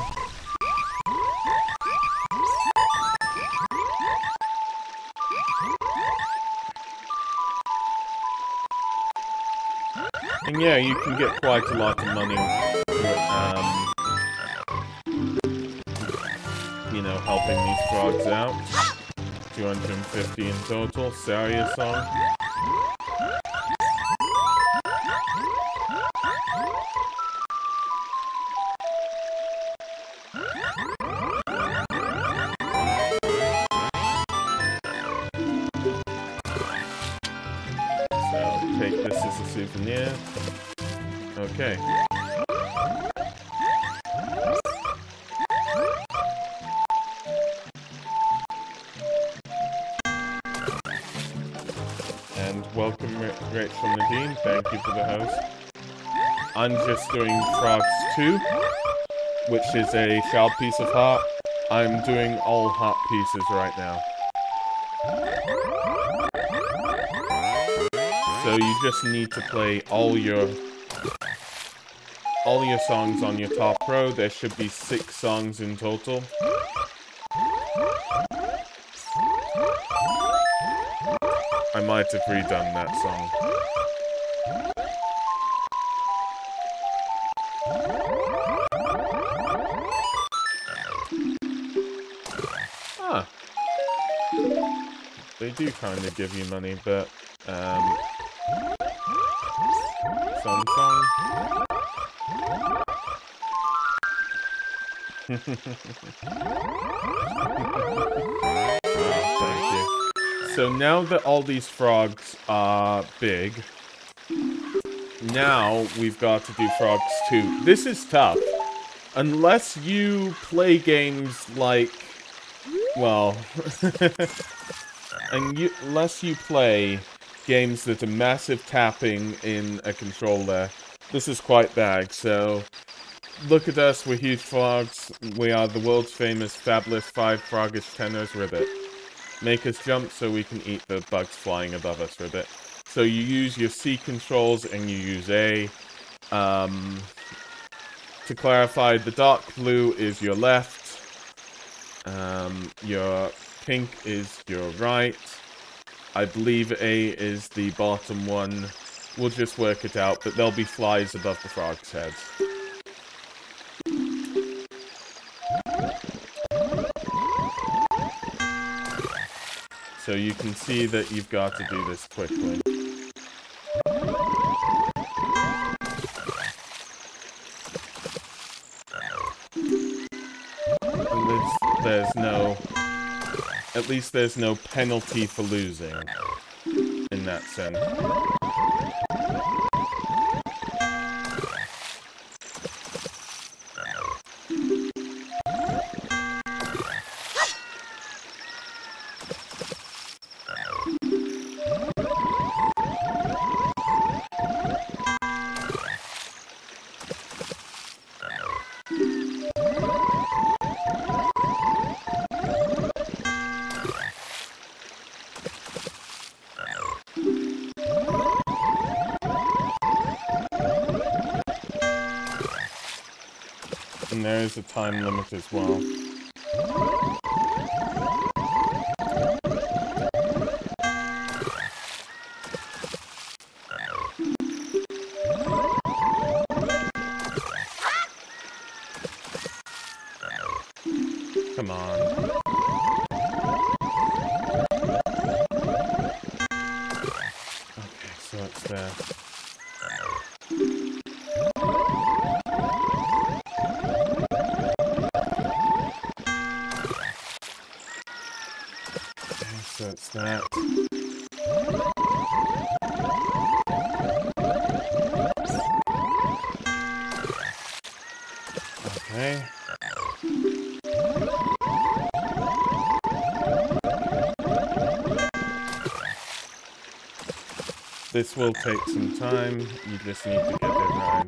And yeah, you can get quite a lot of money, you know, helping these frogs out. 250 in total. Saria song. So, take this as a souvenir. Okay. And welcome, Rachel Nadine. Thank you for the host. I'm just doing Frogs 2, which is a child piece of heart. I'm doing all heart pieces right now. So you just need to play all your songs on your top row. There should be 6 songs in total. I might have redone that song. Ah. They do kind of give you money, but, song. Oh, thank you. So now that all these frogs are big, now we've got to do Frogs 2. This is tough. Unless you play games like, well, unless you play games that are massive tapping in a controller, this is quite bad. So, look at us, we're huge frogs. We are the world's famous, fabulous 5 froggish tenors ribbit. Make us jump so we can eat the bugs flying above us ribbit. So you use your C controls and you use A. To clarify, the dark blue is your left. Your pink is your right. I believe A is the bottom one. We'll just work it out, but there'll be flies above the frogs' heads. So you can see that you've got to do this quickly. At least there's no penalty for losing in that sense. And there is a time limit as well. Come on. Okay, so it's there. So it's that. Okay. This will take some time. You just need to get it right.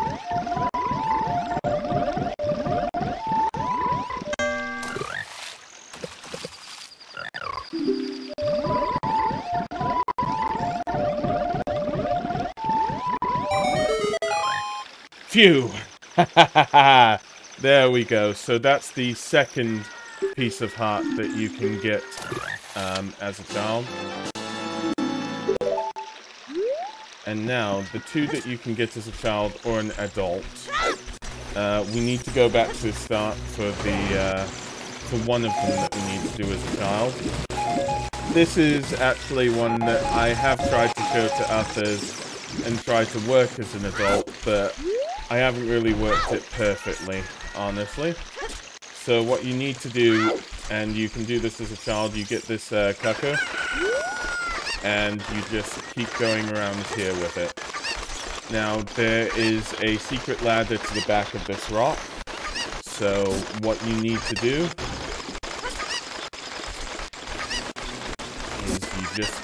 Phew! There we go. So that's the second piece of heart that you can get as a child. And now, the two that you can get as a child or an adult, we need to go back to the start for one of them that we need to do as a child. This is actually one that I have tried to show to others and try to work as an adult, but I haven't really worked it perfectly, honestly. So what you need to do, and you can do this as a child, you get this cuckoo, and you just keep going around here with it. Now, there is a secret ladder to the back of this rock, so what you need to do is you just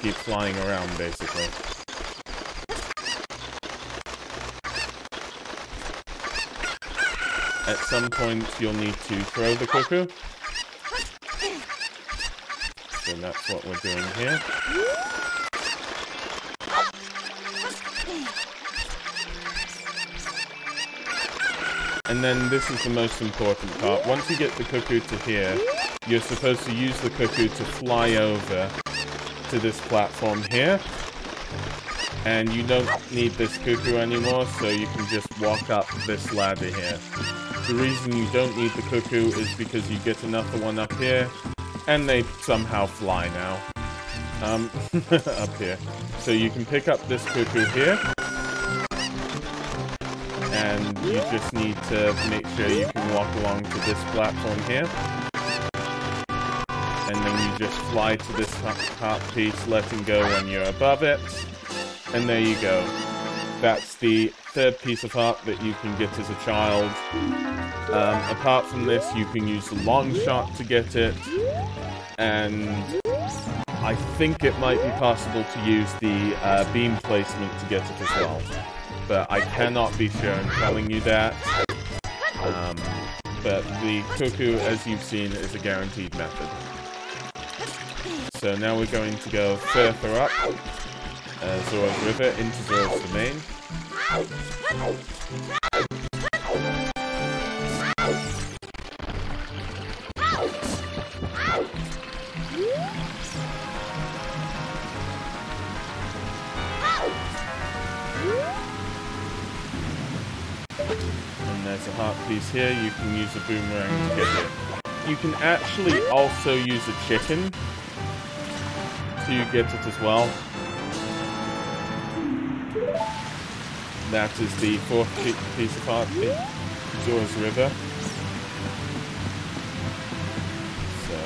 keep flying around, basically. At some point, you'll need to throw the cuckoo. So that's what we're doing here. And then this is the most important part. Once you get the cuckoo to here, you're supposed to use the cuckoo to fly over to this platform here. And you don't need this cuckoo anymore, so you can just walk up this ladder here. The reason you don't need the cuckoo is because you get another one up here, and they somehow fly now. Up here. So you can pick up this cuckoo here, and you just need to make sure you can walk along to this platform here. And then you just fly to this heart piece, letting go when you're above it. And there you go. That's the third piece of heart that you can get as a child. Apart from this, you can use the long shot to get it. And I think it might be possible to use the beam placement to get it as well. But I cannot be sure in telling you that. But the cuckoo, as you've seen, is a guaranteed method. So now we're going to go further up Zora's River into Zora's Domain. And there's a heart piece here. You can use a boomerang to get it. you can actually also use a chicken to get it as well. That is the fourth piece of art in Zora's River. So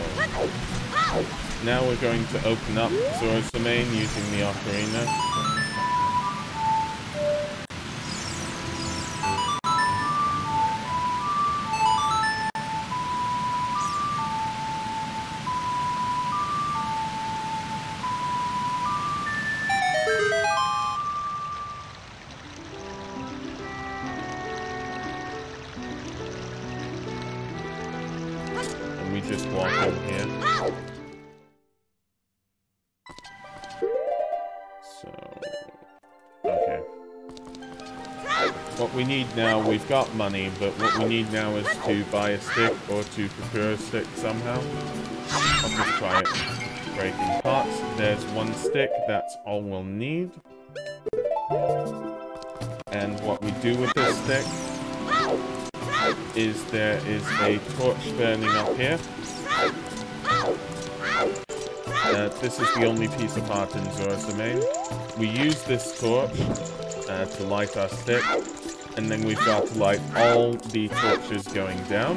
now we're going to open up Zora's domain using the Ocarina. Just walk in here. So, okay. What we need now, we've got money, but what we need now is to buy a stick or to procure a stick somehow. I'll just try it. Breaking pots. There's one stick, that's all we'll need. And what we do with this stick is there is a torch burning up here. This is the only piece of art in Zora's domain. We use this torch to light our stick, and then we've got to light all the torches going down.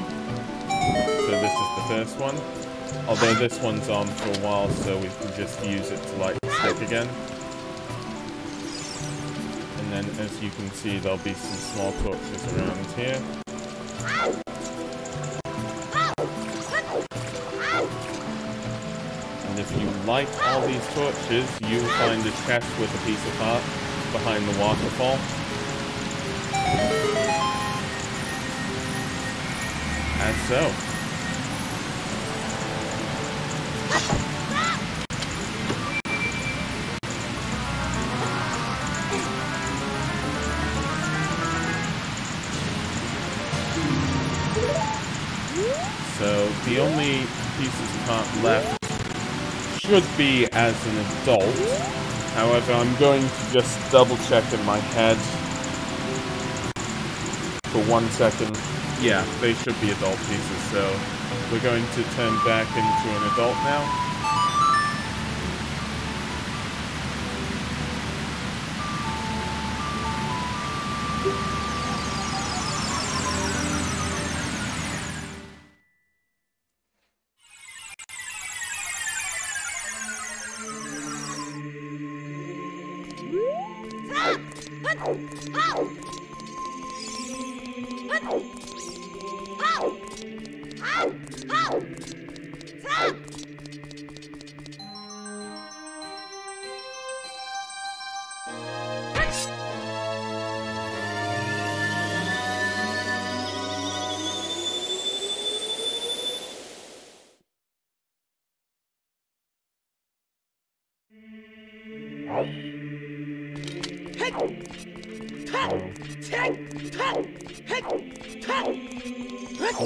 So this is the first one. Although this one's on for a while, so we can just use it to light the stick again. And then, as you can see, there'll be some small torches around here. And if you light all these torches, you'll find a chest with a piece of art behind the waterfall. As so. So the only pieces of art left should be as an adult. However, I'm going to just double check in my head for 1 second. Yeah, they should be adult pieces, so we're going to turn back into an adult now.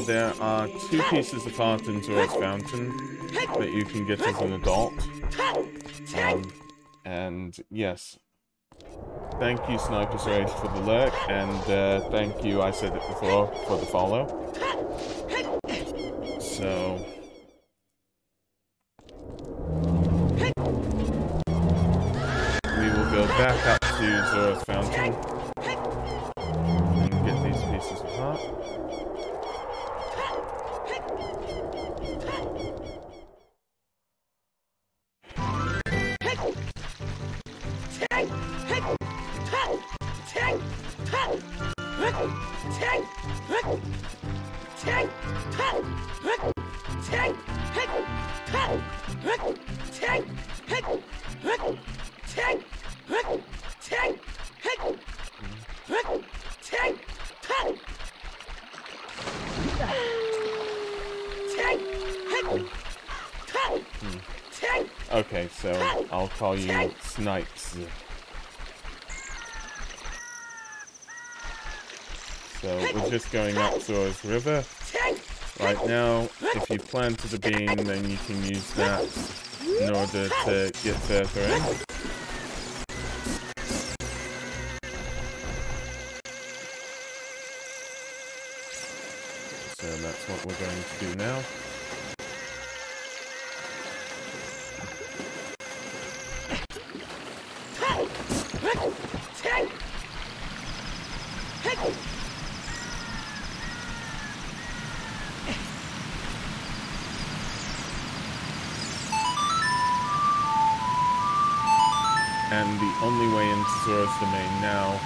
There are 2 pieces of art in Zora's Fountain that you can get as an adult. And yes, thank you Sniper's Rage for the lurk, and thank you, I said it before, for the follow. So we will go back up to Zora's Fountain and get these pieces of art. Okay, so I'll call you Snipes. So we're just going up Zora's River. Right now, if you planted a bean, then you can use that in order to get further in. So So that's what we're going to do now. And the only way into Zora's domain now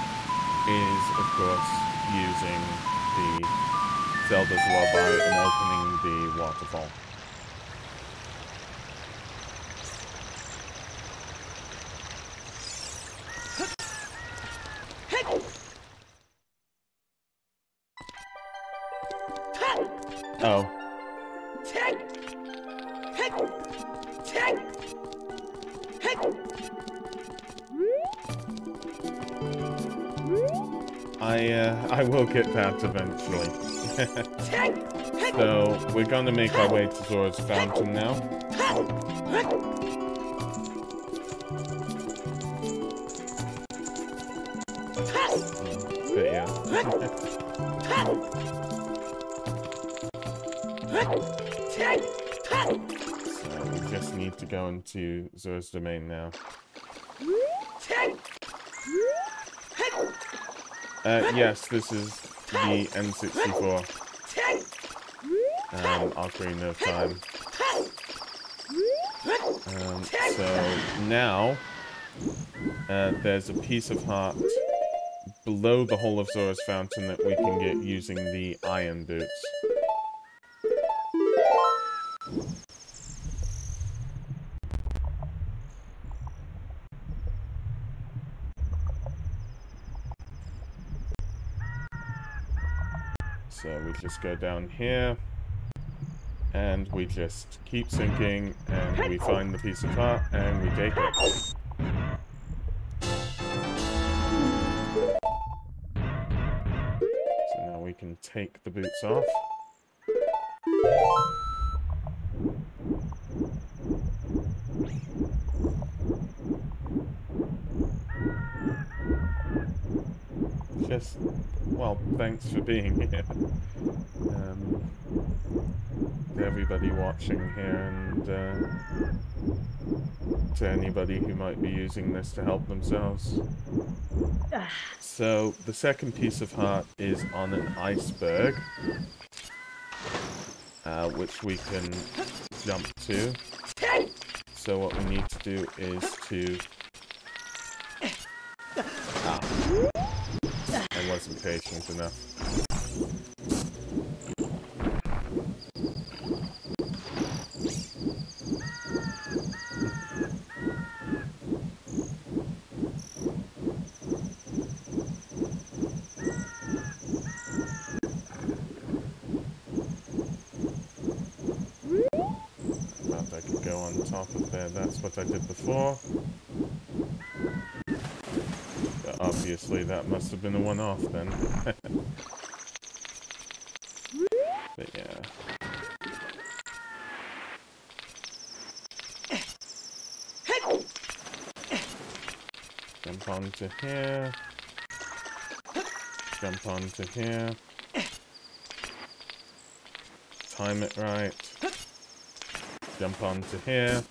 is, of course, using the Zelda's Lullaby and opening the waterfall. Oh. I will get that eventually. So, we're gonna make our way to Zora's Fountain now. But yeah. So, we just need to go into Zora's domain now. Yes, this is the N64 Ocarina of Time. So now there's a piece of heart below the whole of Zora's Fountain that we can get using the iron boots. So we just go down here, and we just keep sinking, and we find the piece of heart, and we take it. So now we can take the boots off. Well, thanks for being here. To everybody watching here, and to anybody who might be using this to help themselves. So, the second piece of heart is on an iceberg, which we can jump to. So what we need to do is to... I wasn't patient enough. Thought I could go on top of there. That's what I did before. Obviously, that must have been a one-off then. But yeah. Jump onto here. Jump onto here. Time it right. Jump onto here.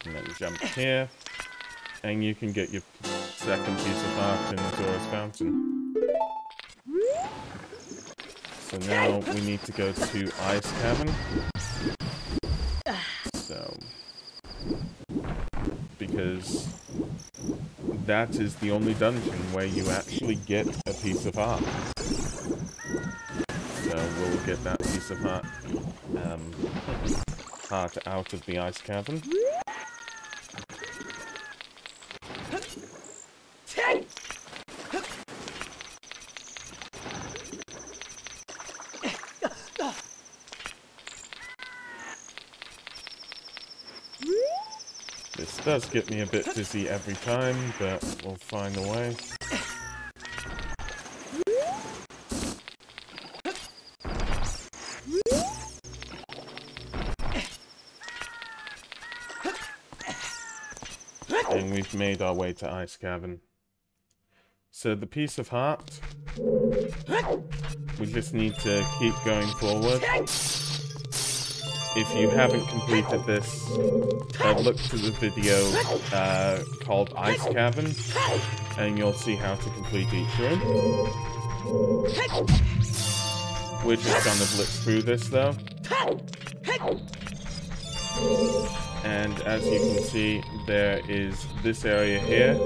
And then jump here. And you can get your second piece of heart in Zora's Fountain. So now we need to go to Ice Cavern. So, because that is the only dungeon where you actually get a piece of heart. So we'll get that piece of heart, out of the Ice Cavern. This does get me a bit dizzy every time, but we'll find a way. And we've made our way to Ice Cavern. So the piece of heart we just need to keep going forward. If you haven't completed this, look to the video called Ice Cavern, and you'll see how to complete each room. We're just gonna blitz through this though. And as you can see, there is this area here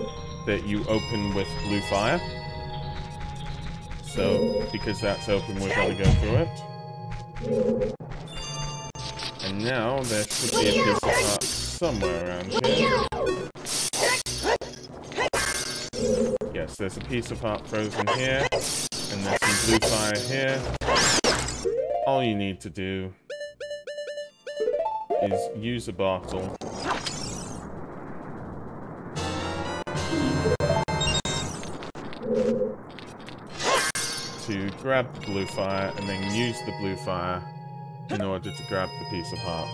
that you open with blue fire. So, because that's open, we're gonna go through it. And now, there should be a piece of heart somewhere around here. Yes, there's a piece of heart frozen here, and there's some blue fire here. All you need to do is use a bottle to grab the blue fire, and then use the blue fire in order to grab the piece of heart.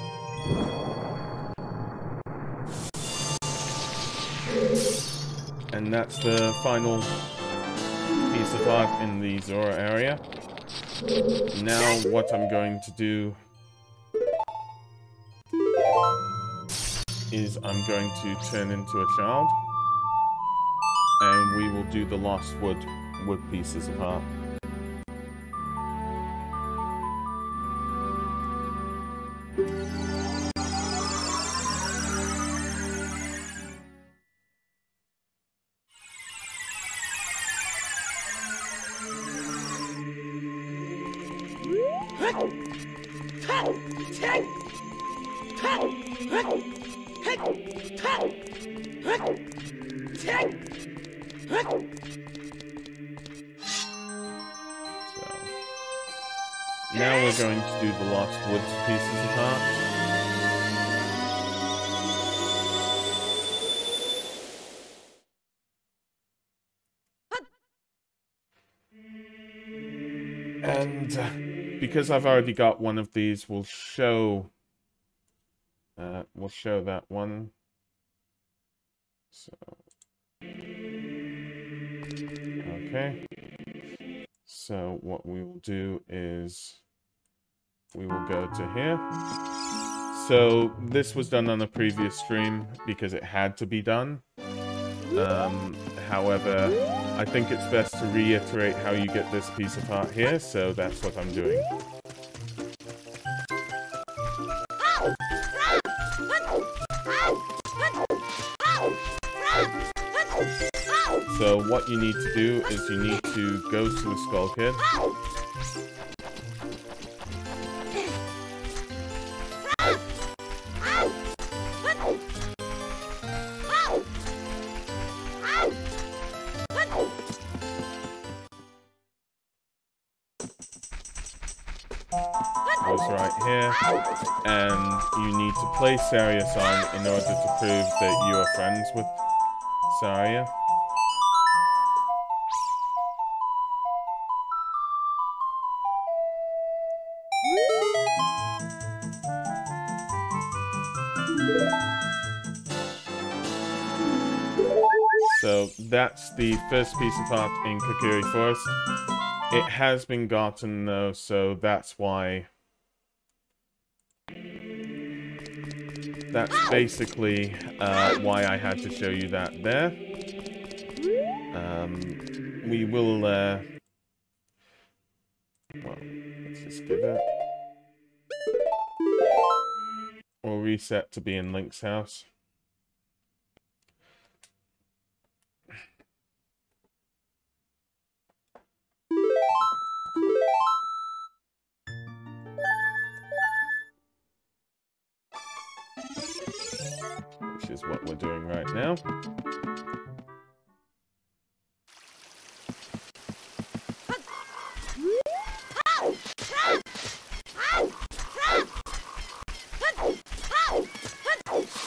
And that's the final piece of heart in the Zora area. Now what I'm going to do is I'm going to turn into a child, and we will do the lost wood pieces of heart. Now we're going to do the lost woods pieces of heart. And because I've already got one of these, we'll show that one. So okay. So what we will do is we will go to here. So this was done on a previous stream because it had to be done. However, I think it's best to reiterate how you get this piece of heart here, so that's what I'm doing. So what you need to do is you need to go to the Skull Kid. Goes right here, and you need to play Saria song in order to prove that you are friends with Saria. So that's the first piece of heart in Kokiri Forest. It has been gotten though, so that's why. That's basically why I had to show you that there. We will, well, let's just give it. We'll reset to be in Link's house. Which is what we're doing right now.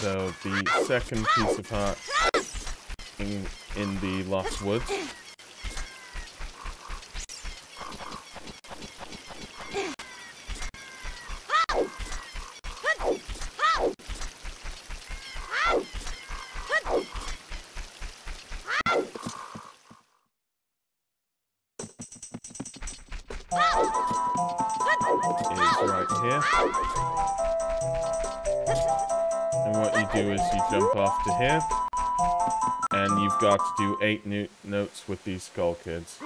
So the second piece of heart in the Lost Woods. is right here. And what you do is you jump off to here. And you've got to do 8 notes with these skull kids.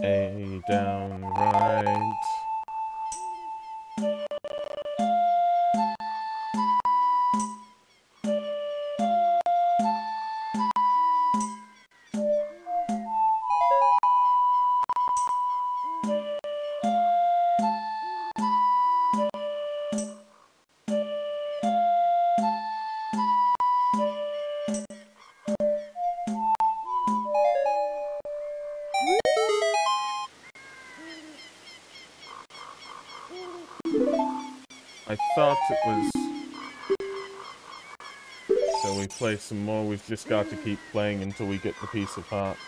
A down, right. I thought it was... So we play some more, we've just got to keep playing until we get the piece of heart.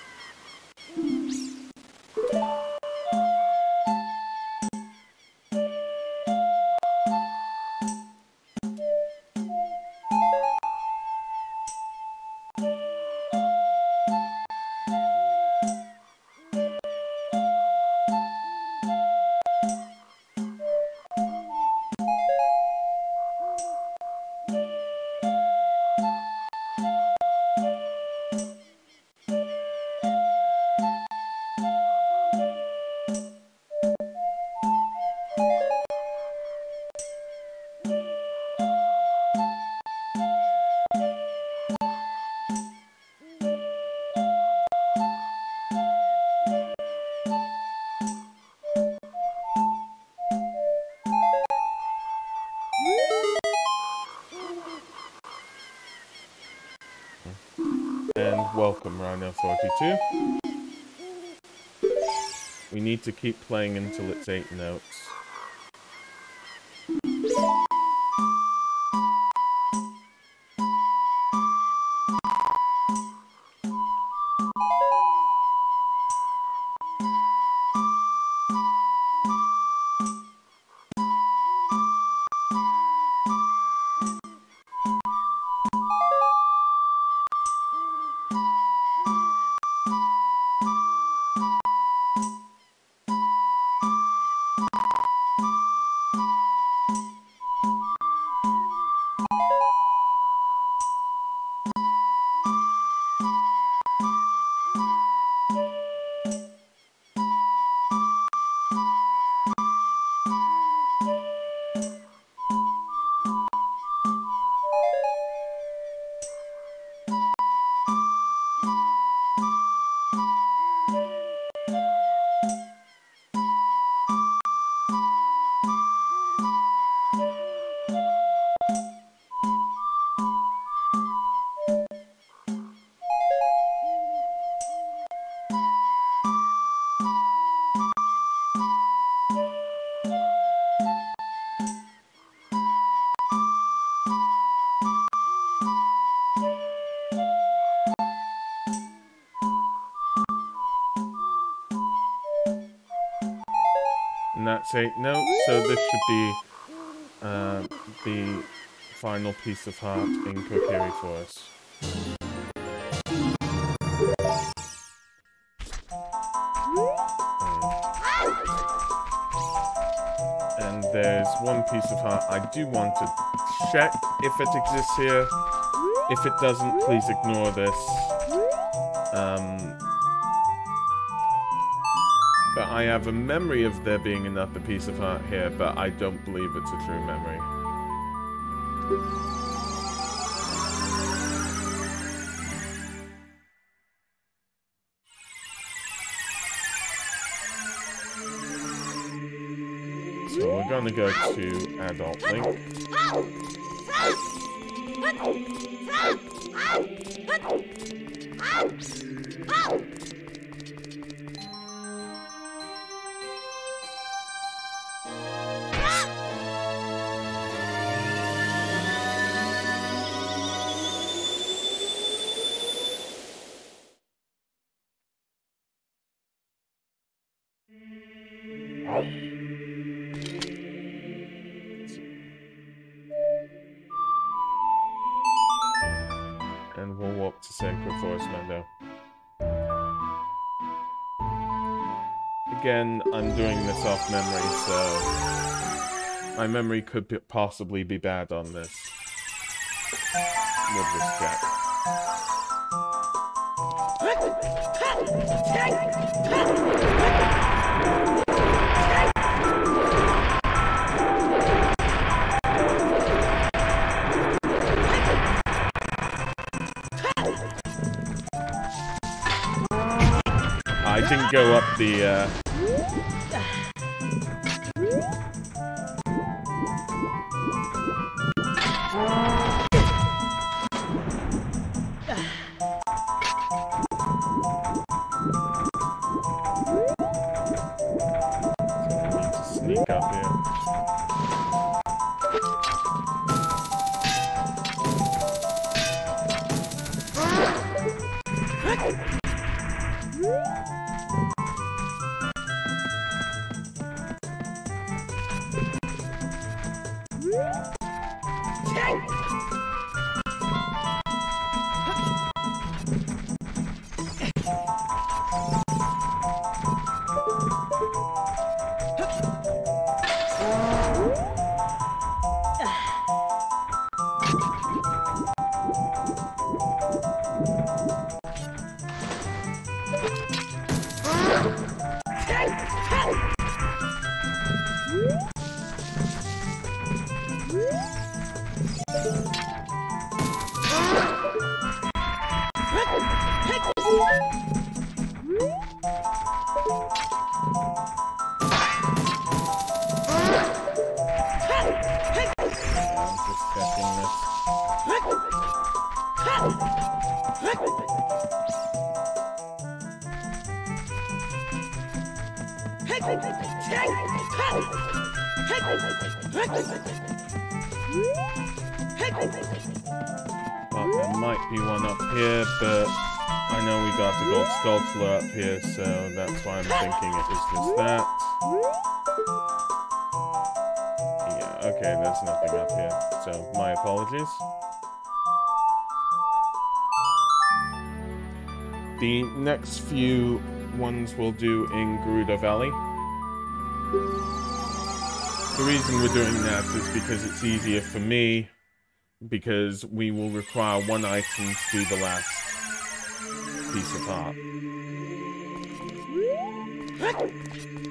Welcome, Rhino 42. We need to keep playing until it's 8 notes. And that's 8 notes, so this should be the final piece of heart in Kokiri for us. And there's one piece of heart I do want to check if it exists here. If it doesn't, please ignore this. But I have a memory of there being another piece of heart here, but I don't believe it's a true memory. So we're gonna go to Adult Link. And we'll walk to Sacred Forest Meadow. Again, I'm doing this off memory, so my memory could possibly be bad on this. With this check. I didn't go up the, sneak up here. There might be one up here, but I know we got the gold Skulltula up here, so that's why I'm thinking it was just that. Yeah, okay, there's nothing up here, so my apologies. The next few ones we'll do in Gerudo Valley. The reason we're doing that is because it's easier for me, because we will require one item to do the last piece of art.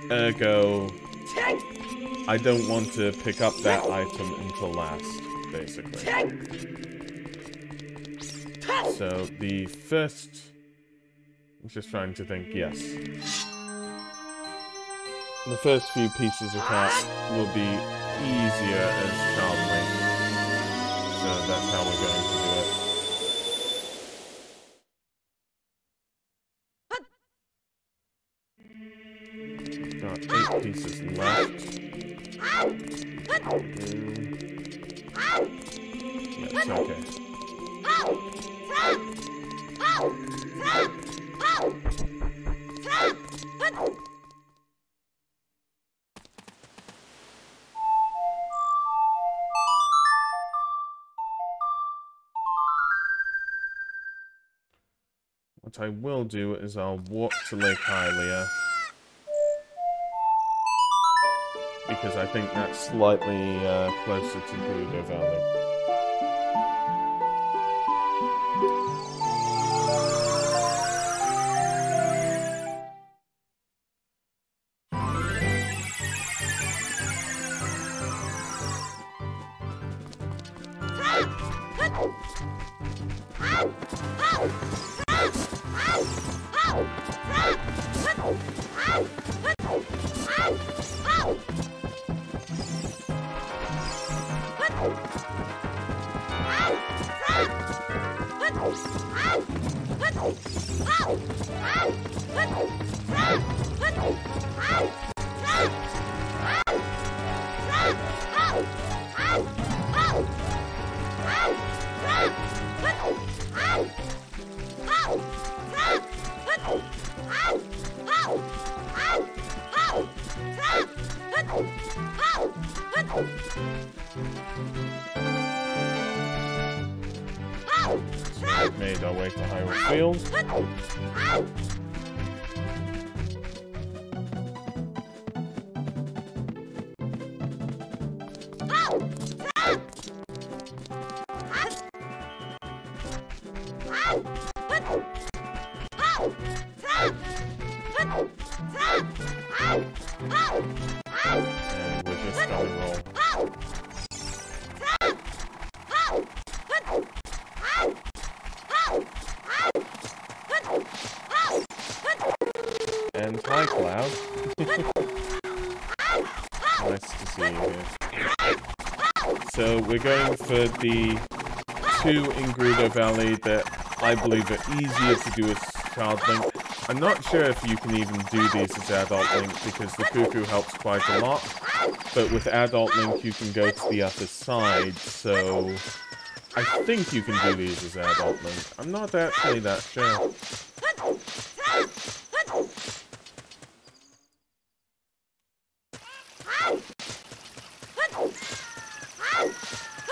Ergo, I don't want to pick up that item until last, basically. So the first... I'm just trying to think, yes. The first few pieces of art will be easier as Charlie. So that's how we're going to do it. Got 8 pieces left. Yes, okay. What I will do is I'll walk to Lake Hyrule, because I think that's slightly closer to Gerudo Valley. So we've made our way to Hyrule Field. And we're just gonna roll. And hi, Cloud. Nice to see you here. So we're going for the 2 in Gerudo Valley that I believe are easier to do as Child Link. I'm not sure if you can even do these as Adult Link because the cuckoo helps quite a lot. But with Adult Link you can go to the other side, so I think you can do these as Adult Link. I'm not actually that sure.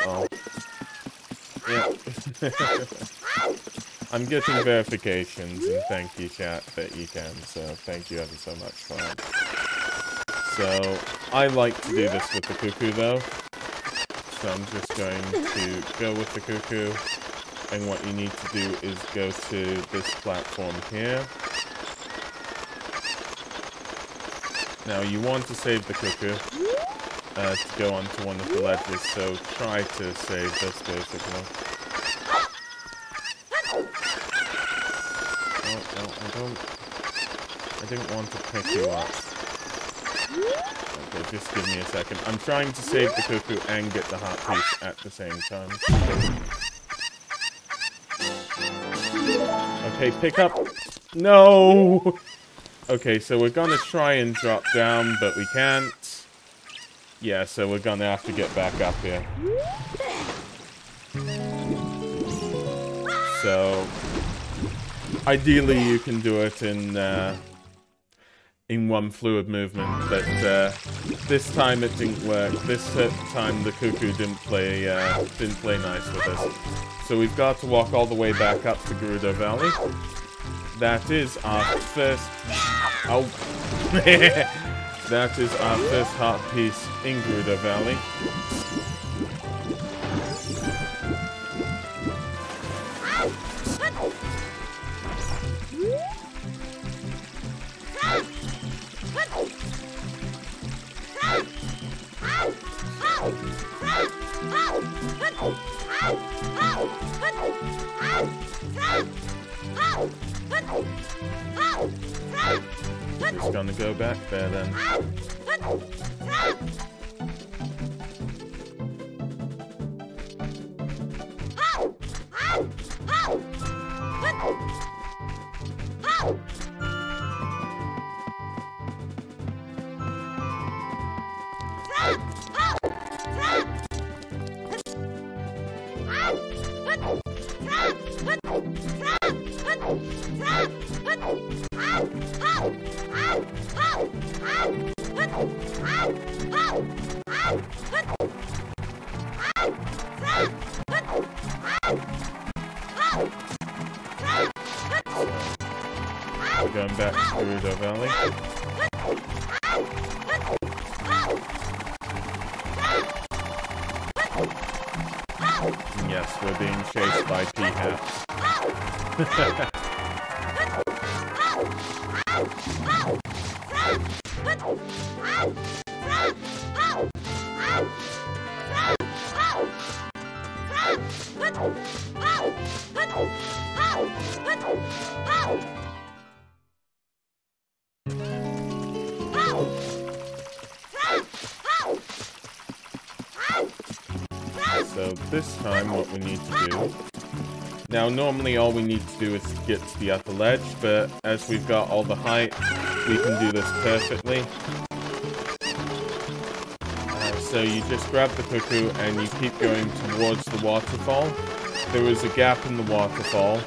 Oh. Yeah. I'm getting verifications, and thank you, chat, that you can, so thank you ever so much for that. So, I like to do this with the cuckoo, though. So I'm just going to go with the cuckoo, and what you need to do is go to this platform here. Now, you want to save the cuckoo to go onto one of the ledges, so try to save this, basically. Oh, I didn't want to pick you up. Okay, just give me a second. I'm trying to save the cuckoo and get the heart piece at the same time. Okay, pick up. No! Okay, so we're gonna try and drop down, but we can't. Yeah, so we're gonna have to get back up here. So, ideally you can do it in one fluid movement, but this time it didn't work. This time the cuckoo didn't play nice with us. So we've got to walk all the way back up to Gerudo Valley. That is our first... Oh! That is our first heart piece in Gerudo Valley. We're just gonna go back there then. We're going back to Gerudo Valley. Yes, we're being chased by peahats. So this time what we need to do... Now normally all we need to do is get to the upper ledge, but as we've got all the height, we can do this perfectly. So you just grab the cuckoo and you keep going towards the waterfall. There is a gap in the waterfall,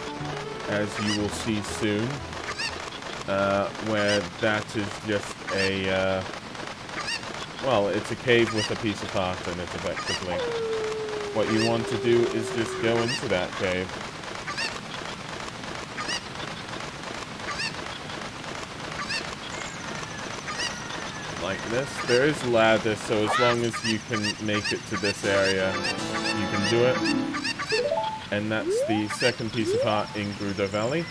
as you will see soon, where that is just a... well, it's a cave with a piece of heart in it, effectively. What you want to do is just go into that cave. Like this. There is a ladder, so as long as you can make it to this area, you can do it. And that's the second piece of art in Gerudo Valley.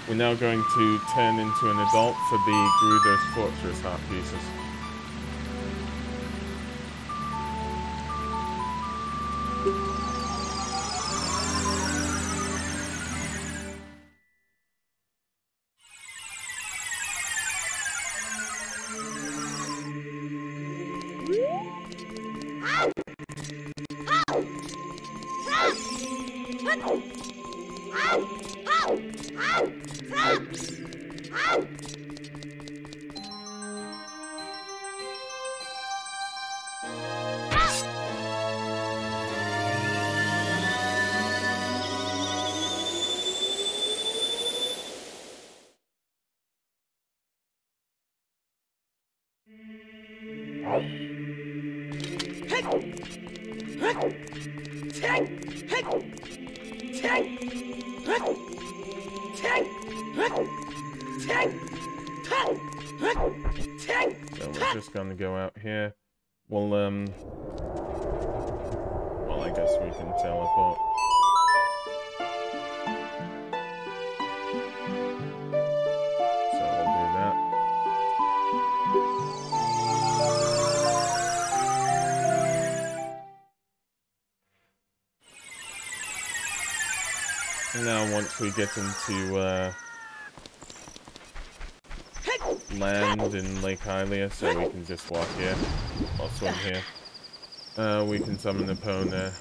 We're now going to turn into an adult for the Gerudo Fortress art pieces. So we're just gonna go out here. Well, I guess we can teleport. So we'll do that. Now once we get into land in Lake Hyrule, so we can just walk here or swim here. We can summon Epona,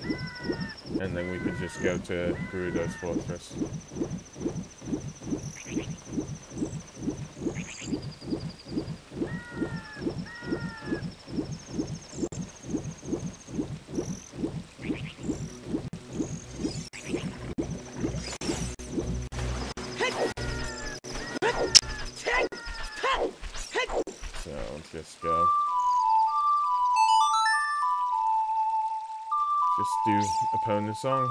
and then we can just go to Gerudo's fortress. Just go. Just do Epona song.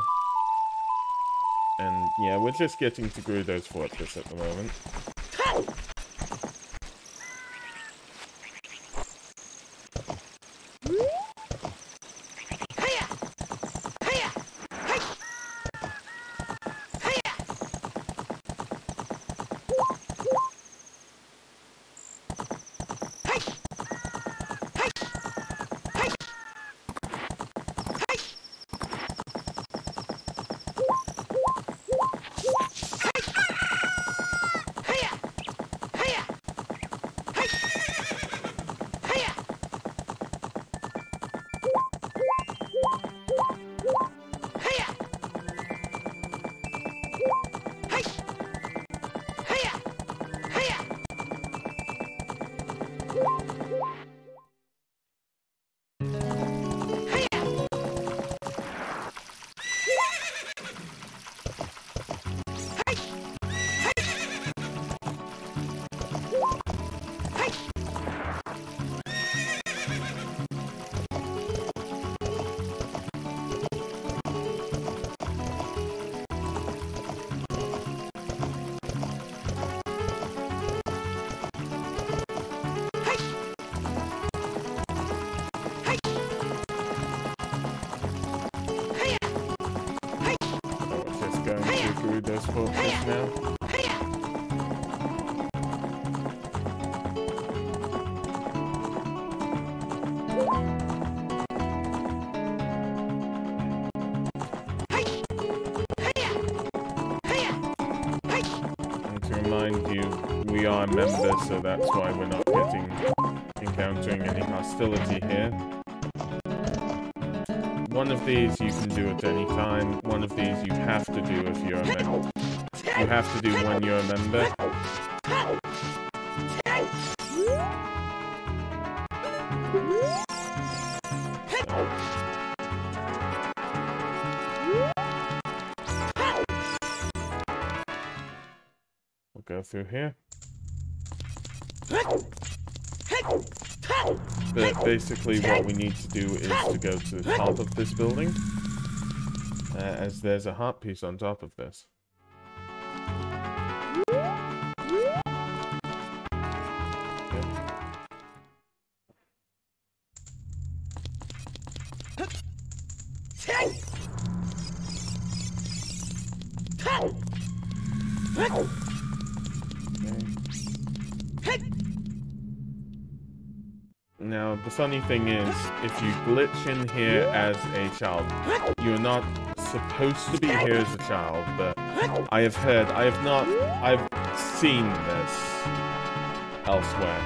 And yeah, we're just getting to Gerudo's fortress at the moment. Gerudo's fortress now. And to remind you, we are members, so that's why we're not encountering any hostility here. One of these you can do at any time. One of these you have to do if you're a member. You have to do when you're a member. We'll go through here. But basically what we need to do is to go to the top of this building. as there's a heart piece on top of this. Now, the funny thing is, if you glitch in here as a child, you're not supposed to be here as a child, but I have heard, I've seen this elsewhere,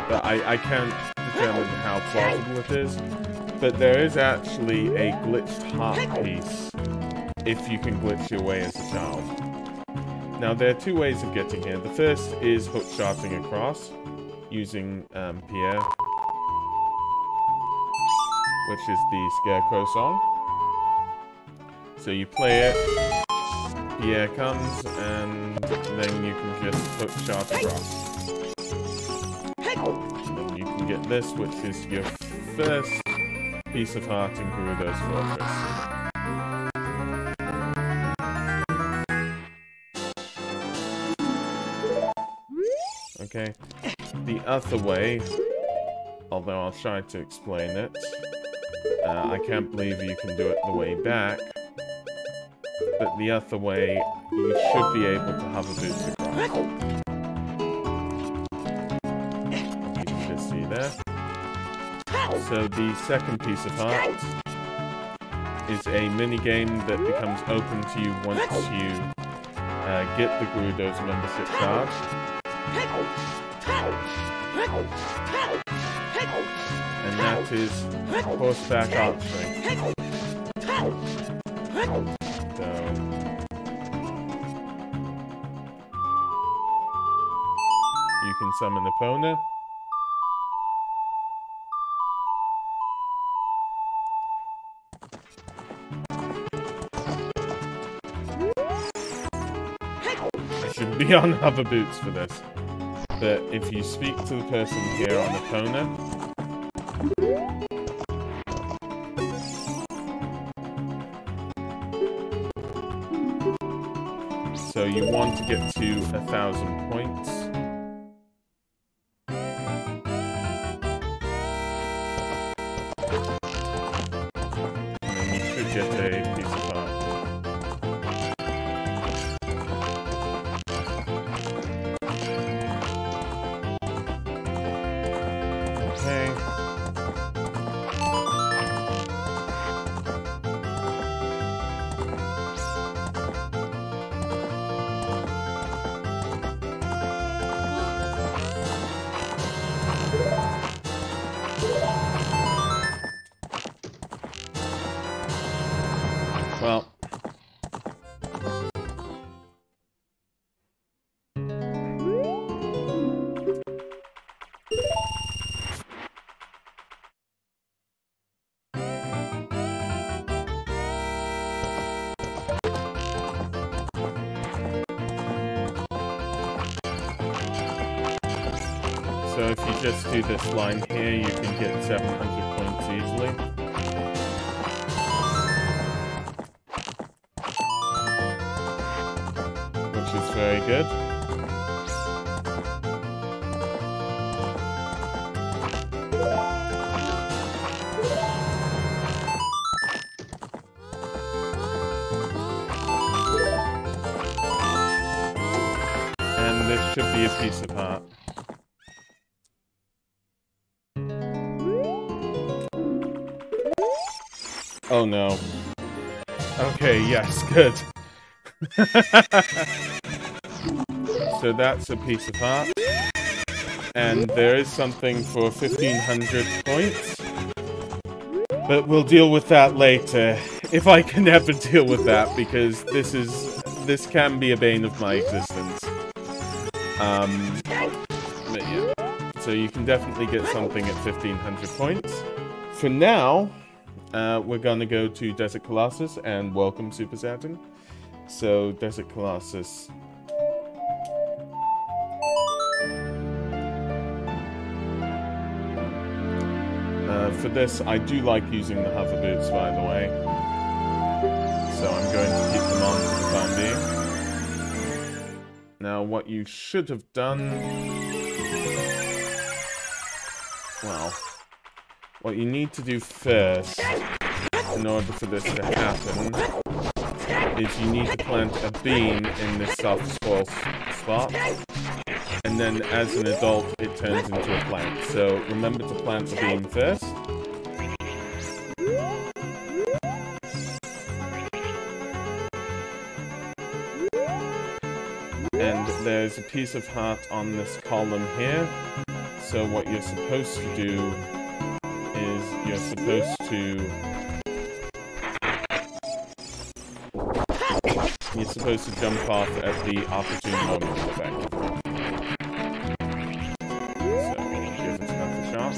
but I can't determine how plausible it is, but there is actually a glitched heart piece if you can glitch your way as a child. Now, there are two ways of getting here. The first is hookshotting across, using Pierre, which is the Scarecrow song. So you play it, Pierre comes, and then you can just hookshot across. And then you can get this, which is your first piece of heart in Gerudo's Fortress. Okay, the other way, although I'll try to explain it, I can't believe you can do it the way back, but the other way, you should be able to hover boots across. You can just see there. So the second piece of heart is a mini-game that becomes open to you once you get the Gerudo's membership card. And that is horseback archery. So you can summon Epona. I should be on hover boots for this. But if you speak to the person here on Epona, so you want to get to 1,000 points. And then you should get a piece of heart. Okay. Well, so if you just do this line here, you can get 700 points easily. Which is very good. And this should be a piece of heart. Oh no. Okay, yes, good. So that's a piece of heart. And there is something for 1,500 points. But we'll deal with that later. If I can ever deal with that, because this can be a bane of my existence. But yeah. So you can definitely get something at 1,500 points. For now, we're gonna go to Desert Colossus and welcome Super Saturn. So, Desert Colossus. For this, I do like using the hover boots, by the way. so I'm going to keep them on for the time being. Now, what you should have done... Well, what you need to do first, in order for this to happen, is you need to plant a bean in this soft spoil spot, and then as an adult, it turns into a plant. So remember to plant the bean first. And there's a piece of heart on this column here. So what you're supposed to do is you're supposed to jump off at the opportune moment, effectively. So we'll give this another shot.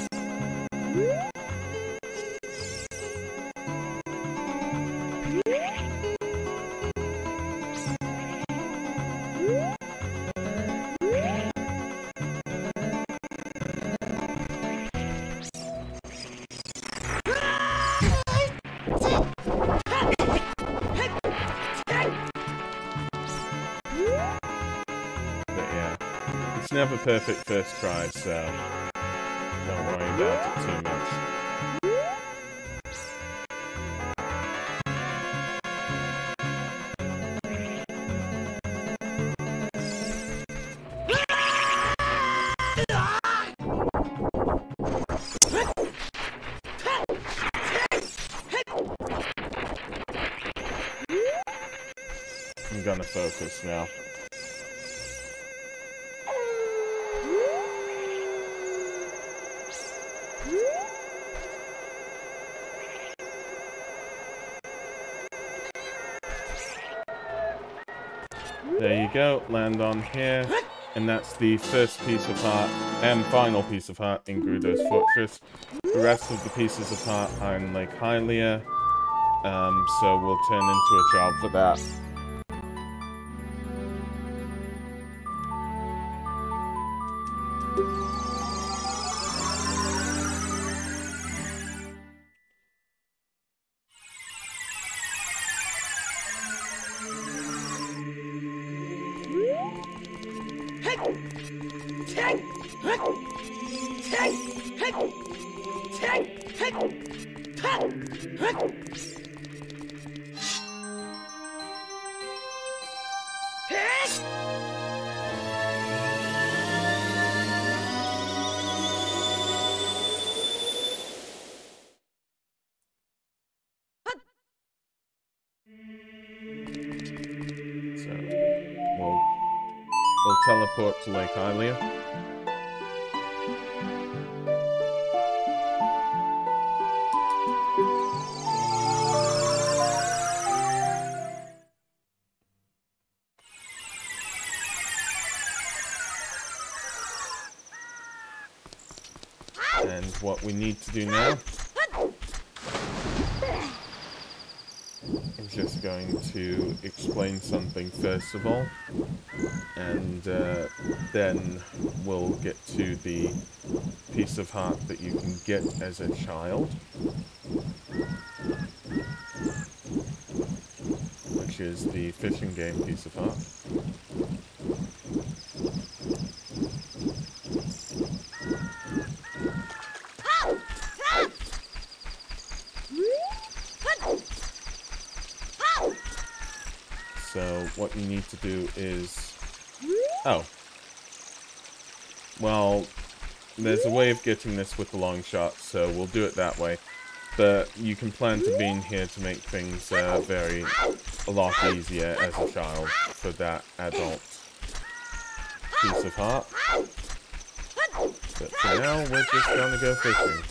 Never perfect first try, so don't worry about it too much. I'm gonna focus now. There you go, land on here, and that's the first piece of heart and final piece of heart in Gerudo's fortress. The rest of the pieces of heart are in Lake Hyrule, so we'll turn into a child for that. Teleport to Lake Hyrule. And what we need to do now is just going to explain something first of all. And then we'll get to the piece of heart that you can get as a child, which is the fishing game piece of heart. So what you need to do is... Oh. Well, there's a way of getting this with the long shot, so we'll do it that way. But you can plant a bean here to make things a lot easier as a child for that adult piece of heart. But for now, we're just gonna go fishing.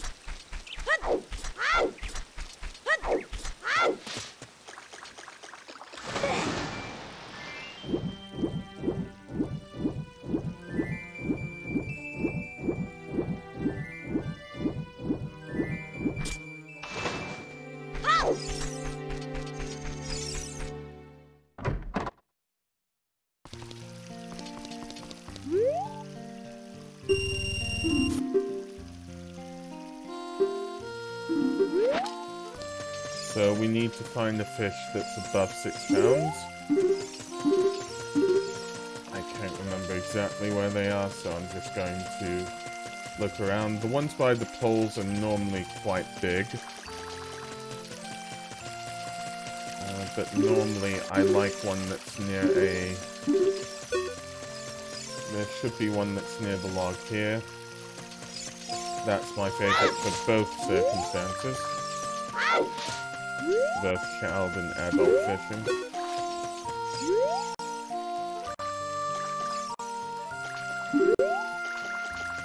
So we need to find a fish that's above 6 pounds. I can't remember exactly where they are, so I'm just going to look around. The ones by the poles are normally quite big. But normally I like one that's near a... There should be one that's near the log here. That's my favorite for both circumstances. Both child and adult fishing.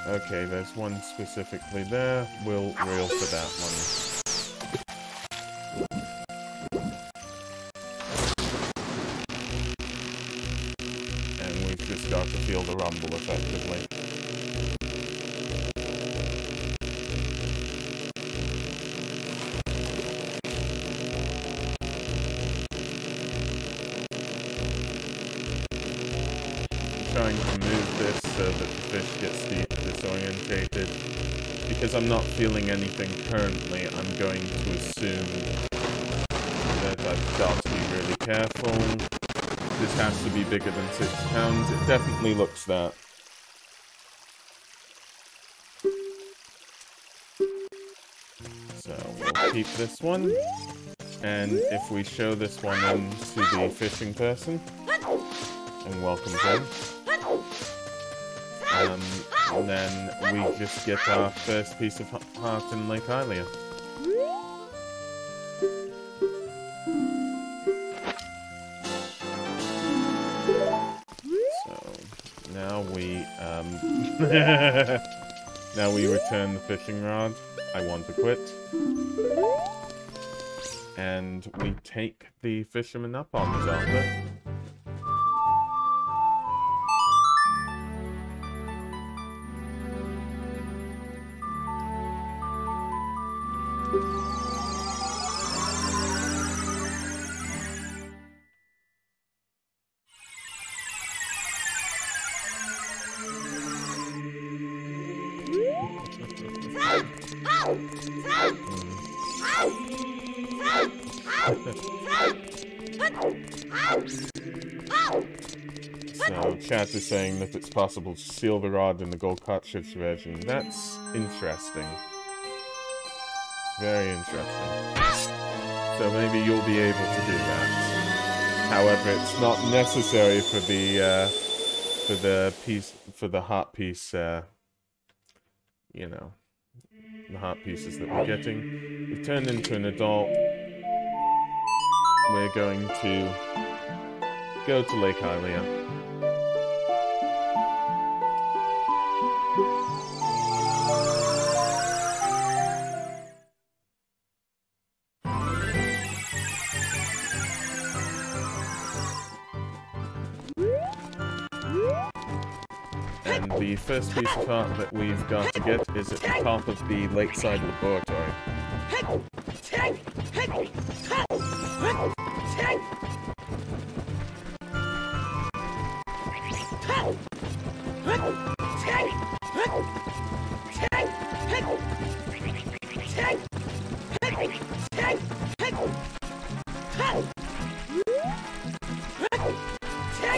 Okay, there's one specifically there. We'll reel for that one. Start to feel the rumble effectively. I'm trying to move this so that the fish gets disorientated. Because I'm not feeling anything currently, I'm going to assume that I've got to be really careful. This has to be bigger than 6 pounds. It definitely looks that. So we'll keep this one. And if we show this one in to the fishing person, and welcome them, then we just get our first piece of heart in Lake Hylia. Now we return the fishing rod. I want to quit. And we take the fisherman up on the Dampe. So, chat is saying that it's possible to seal the rod in the gold cartridge version. That's interesting. Very interesting. So maybe you'll be able to do that. However, it's not necessary for the heart piece, you know, the heart pieces that we're getting. We've turned into an adult. We're going to go to Lake Hylia. And the first piece of art that we've got to get is at the top of the Lakeside laboratory.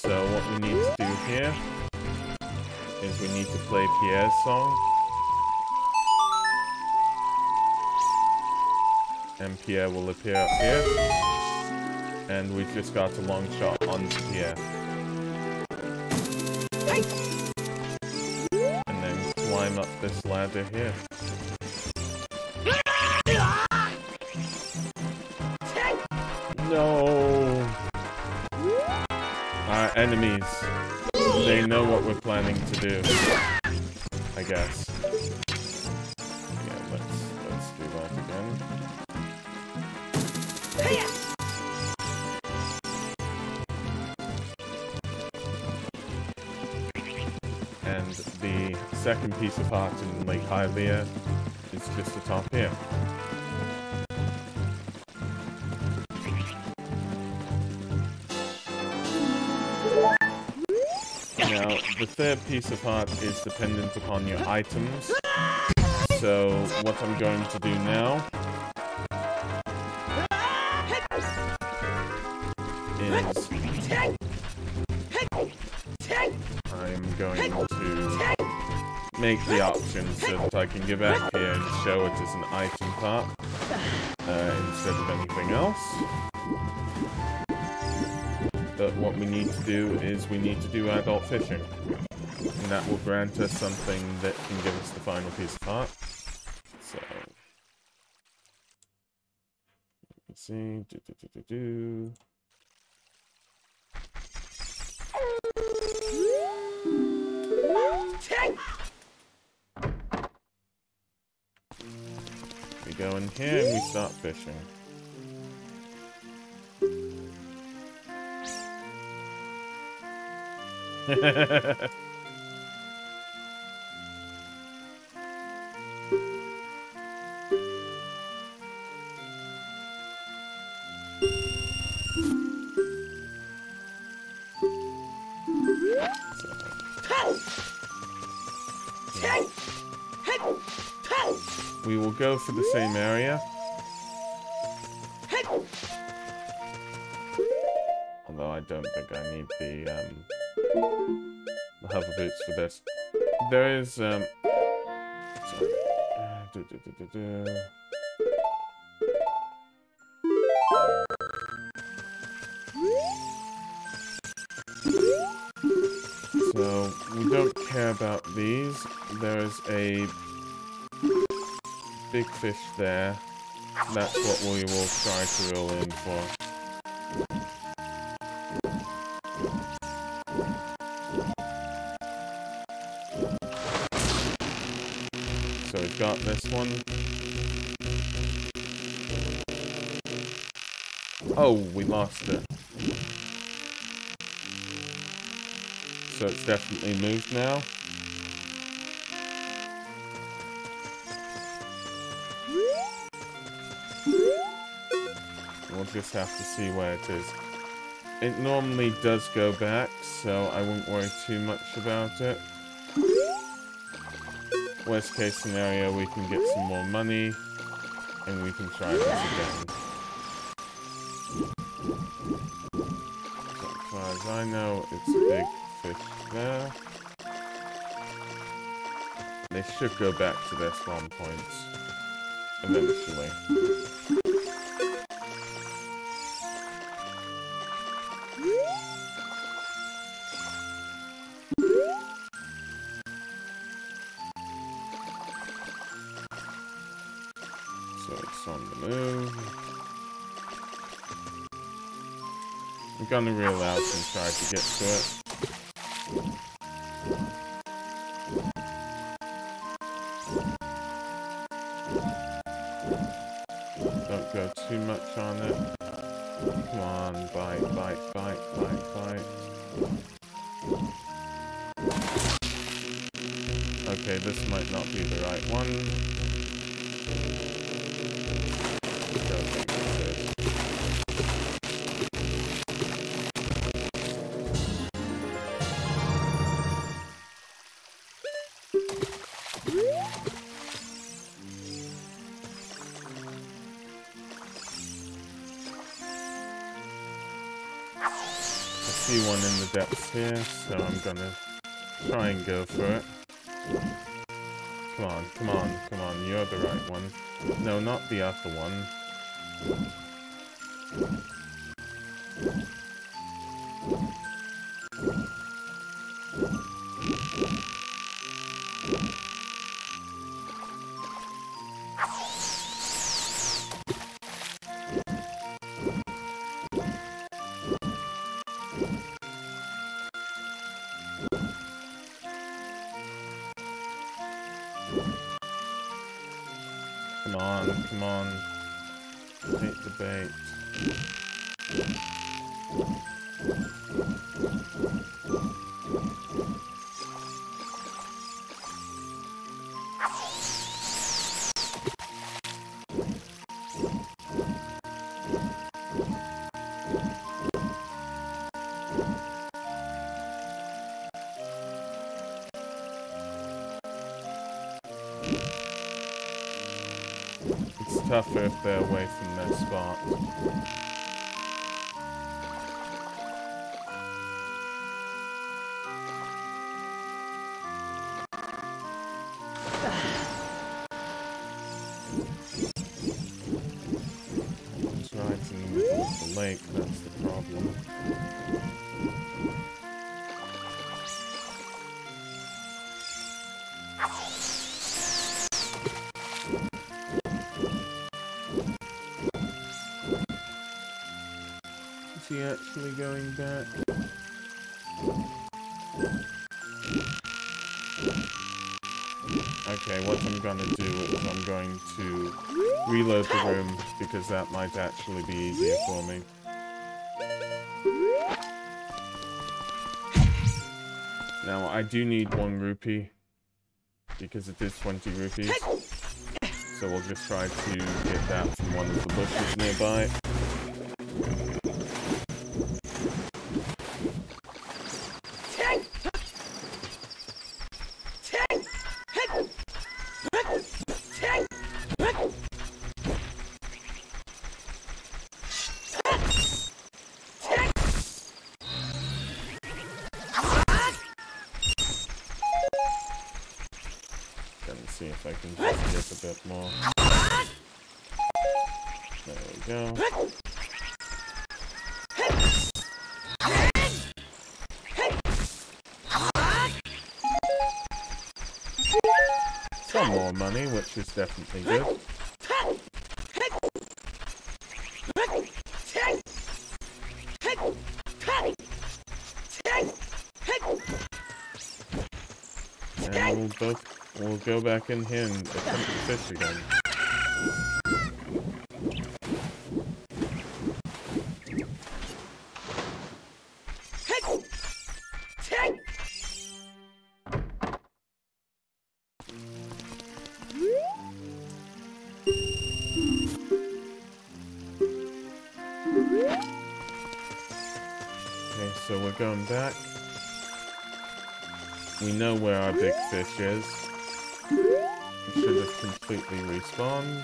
So what we need to do here is we need to play Pierre's song. And Pierre will appear up here. And we've just got a long shot onto Pierre. And then climb up this ladder here. No! Our enemies. They know what we're planning to do. I guess. Yeah, let's do that again. And the second piece of art in Lake Hylia is just atop here. Now, the third piece of art is dependent upon your items. So, what I'm going to do now is I'm going to make the option so that I can go back here and show it as an item part instead of anything else. But what we need to do is we need to do adult fishing. And that will grant us something that can give us the final piece of heart. So, let's see. We go in here and we start fishing. We will go for the same area. Although I don't think I need the hover boots for this. There is sorry. So we don't care about these. There is a big fish there. That's what we will try to reel in for. So we've got this one. Oh, we lost it. So it's definitely moved now. We'll just have to see where it is. It normally does go back, so I won't worry too much about it. Worst case scenario, we can get some more money, and we can try this again. So as far as I know, it's a big fish there. They should go back to their spawn points eventually. So it's on the move. I'm gonna reel out and try to get to it. Don't go too much on it. Come on, bite, bite, bite, bite, bite. Okay, this might not be the right one. Don't think this is. I see one in the depths here, so I'm gonna try and go for it. Come on, come on, come on, you're the right one. No, not the other one. Come on, come on. Take the bait. It's tougher if they're away from their spot. lake, that's the problem. Is he actually going back? Okay, what I'm gonna do is I'm going to reload the room, because that might actually be easier for me. Now, I do need 1 rupee, because it is 20 rupees. So we'll just try to get that from one of the bushes nearby. See if I can just get a bit more. There we go. Some more money, which is definitely good. And we'll go back in here and attempt to fish again. Okay, so we're going back. We know where our big fish is. It should have completely respawned.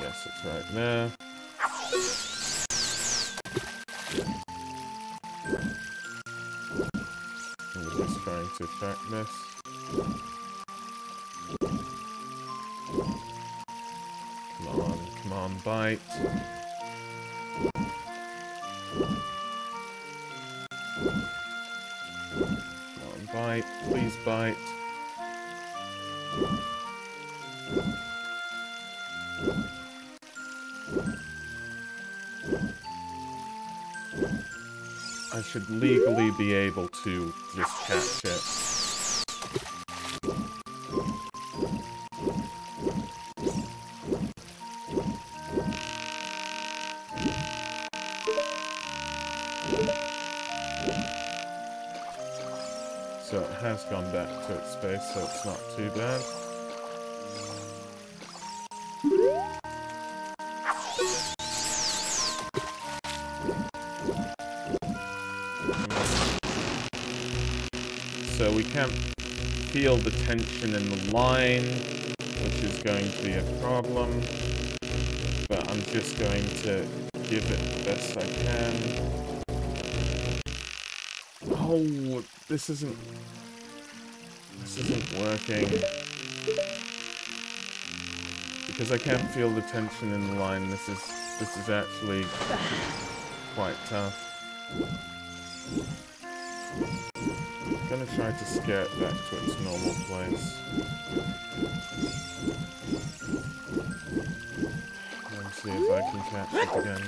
Yes, it's right there. We're just trying to track this. Come on, bite. Bite, please bite. I should legally be able to just catch it. So it has gone back to its space, so it's not too bad. So we can't feel the tension in the line, which is going to be a problem. But I'm just going to give it the best I can. Oh, this isn't working. Because I can't feel the tension in the line. This is actually quite tough. I'm gonna try to scare it back to its normal place. Let's see if I can catch it again.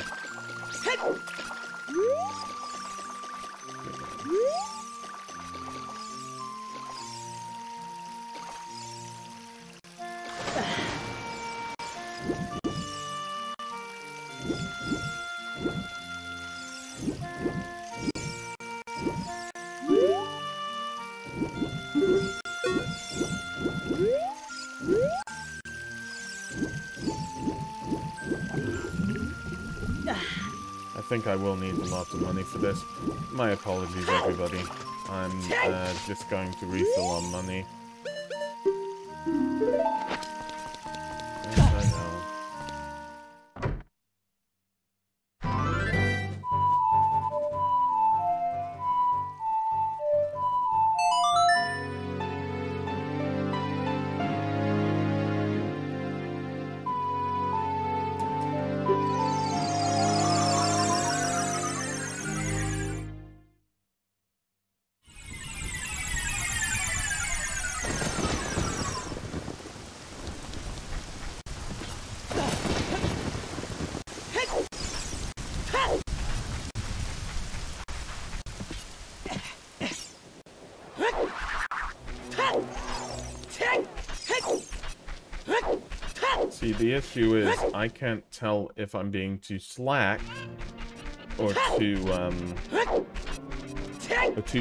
I think I will need a lot of money for this. My apologies, everybody. I'm just going to refill on money. Yes, I know. See, the issue is I can't tell if I'm being too slack or too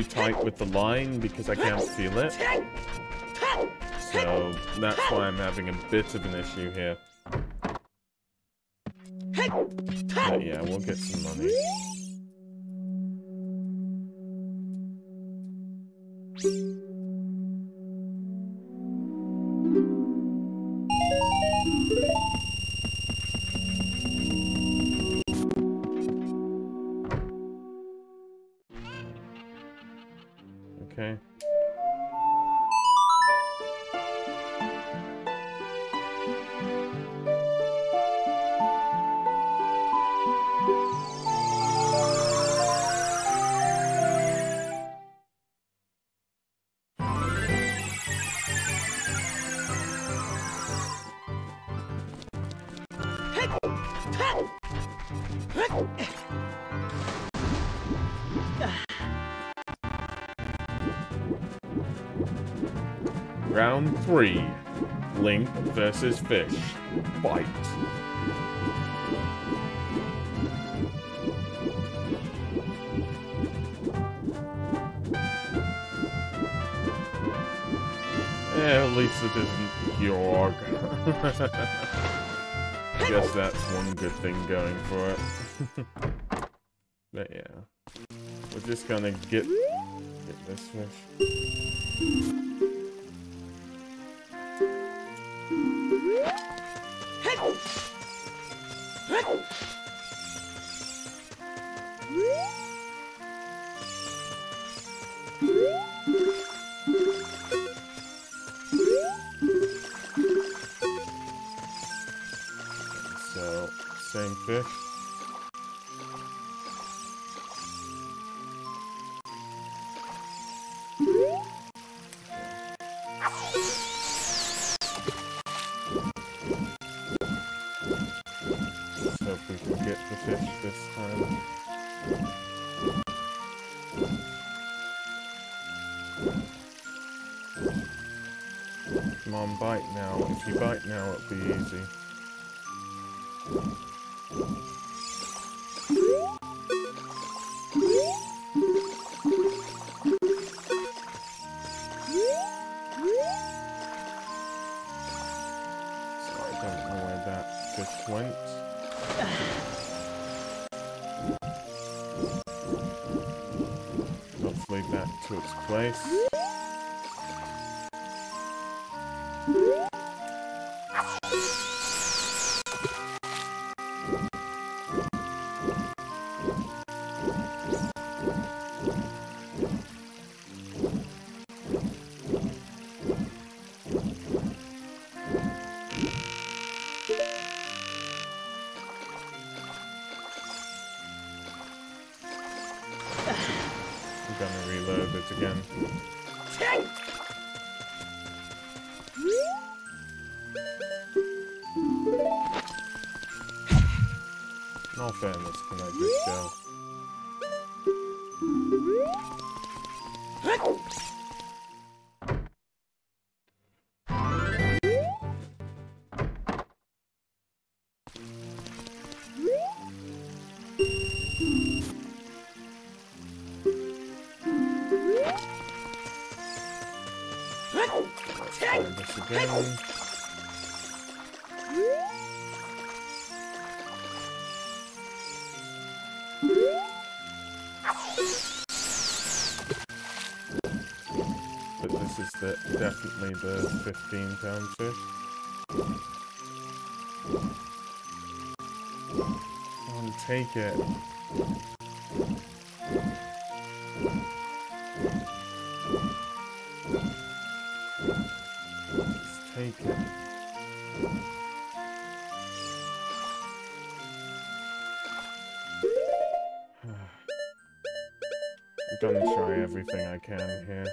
tight with the line because I can't feel it. So that's why I'm having a bit of an issue here. But yeah, we'll get some money. Okay. Round 3. Link versus Fish. Fight. At least it isn't Yorg. I guess that's one good thing going for it. But yeah. We're just gonna get this fish. So, same fish. Let's hope we can get the fish this time. Come on, bite now. If you bite now, it'll be easy. So I don't know where that fish went. Hopefully back to its place. I'm gonna reload it again. In all fairness, can I just go? Let's try this again. But this is definitely the 15-pound fish. Come on, take it. Just take it. I'm gonna try everything I can here.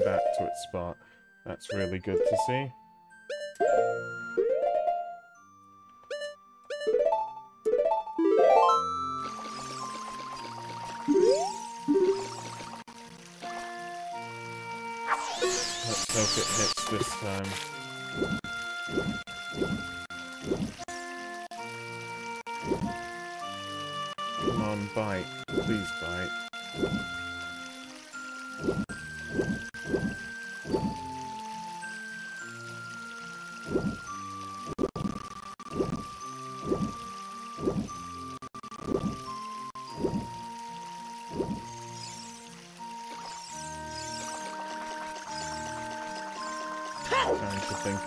Back to its spot. That's really good to see. Let's hope it hits this time. Come on, bite. Please bite.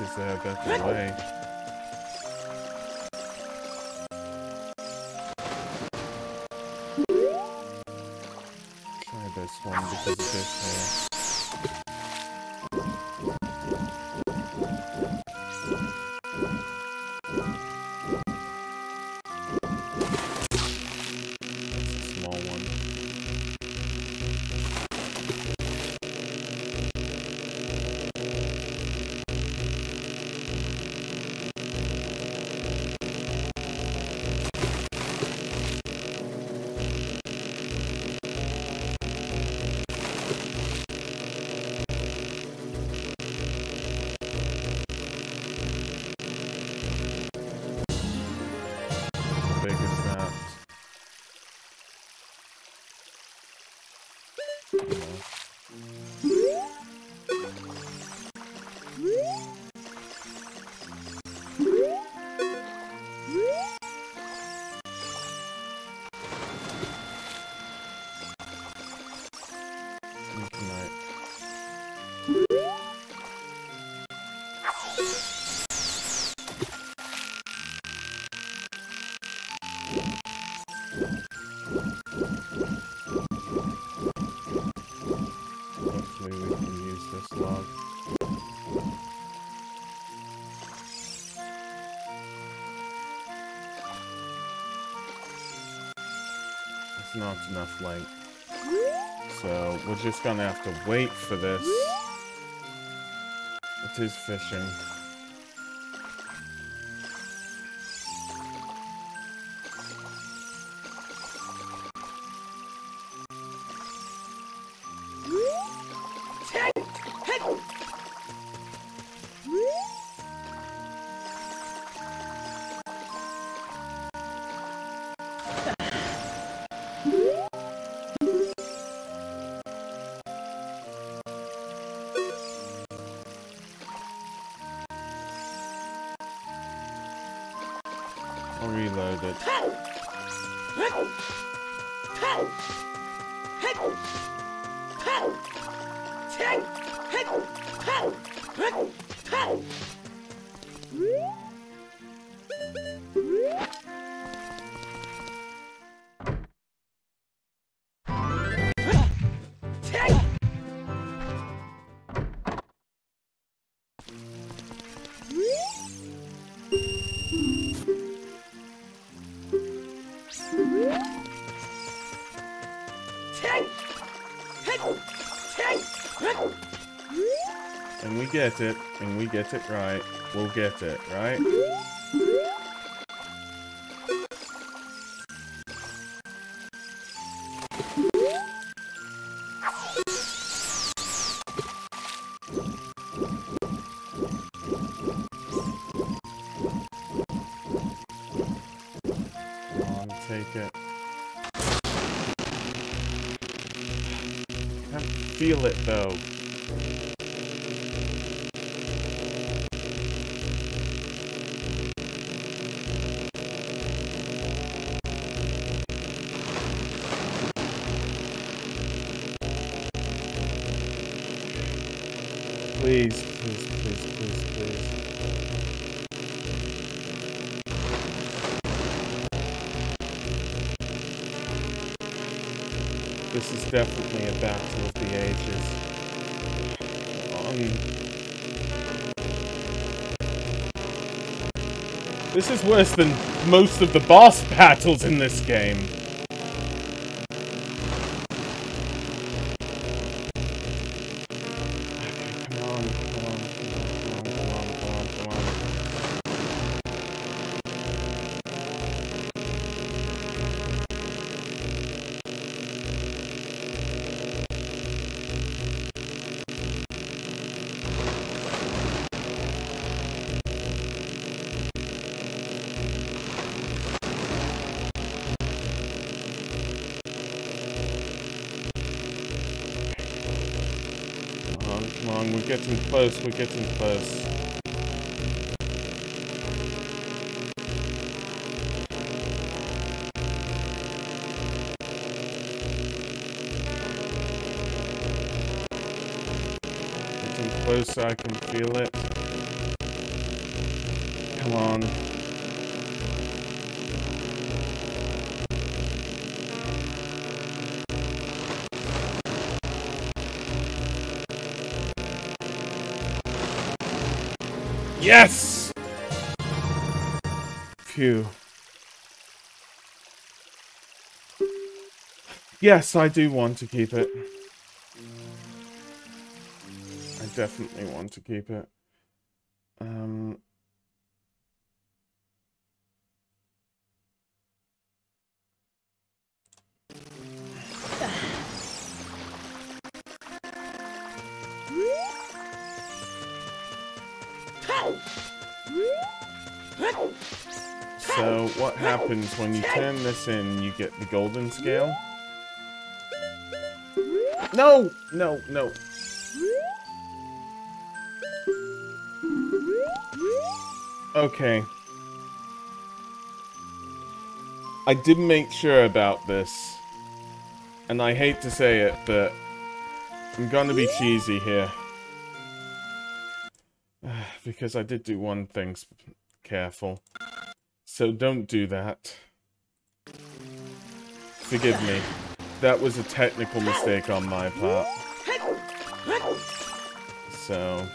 Is there a better way? Try this one because of this here. That's a small one. Not enough length. So we're just gonna have to wait for this. It is fishing. Reload it. And we get it, and we get it right. We'll get it, right? Come on, take it. I can't feel it, though. Please, please, please, please, please. This is definitely a battle of the ages. This is worse than most of the boss battles in this game. We're getting close, we're getting close. Getting closer, I can feel it. Come on. Yes! Phew. Yes, I do want to keep it. I definitely want to keep it. So, what happens when you turn this in, you get the golden scale? No! No, no. Okay. I did make sure about this. And I hate to say it, but I'm gonna be cheesy here. Because I did do one thing careful. So don't do that. Forgive me. That was a technical mistake on my part. So,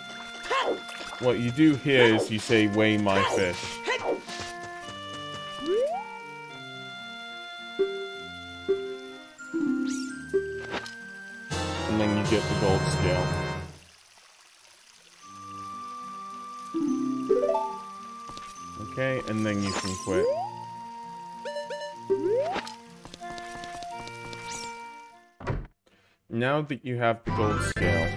what you do here is you say, weigh my fish. And then you get the gold scale. Okay, and then you can quit. Now that you have the gold scale,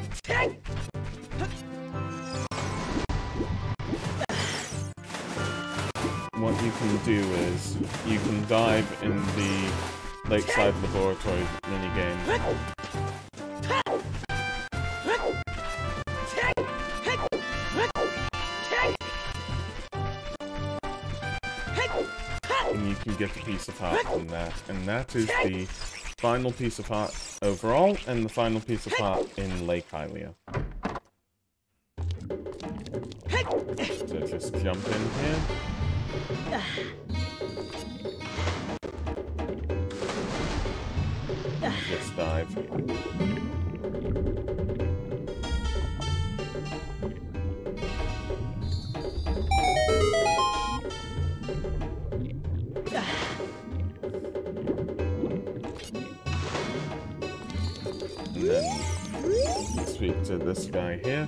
what you can do is, you can dive in the Lakeside Laboratory minigame. And you can get the piece of heart from that. And that is the final piece of heart overall, and the final piece of heart in Lake Hylia. So just jump in here. And just dive. And then speak to this guy here.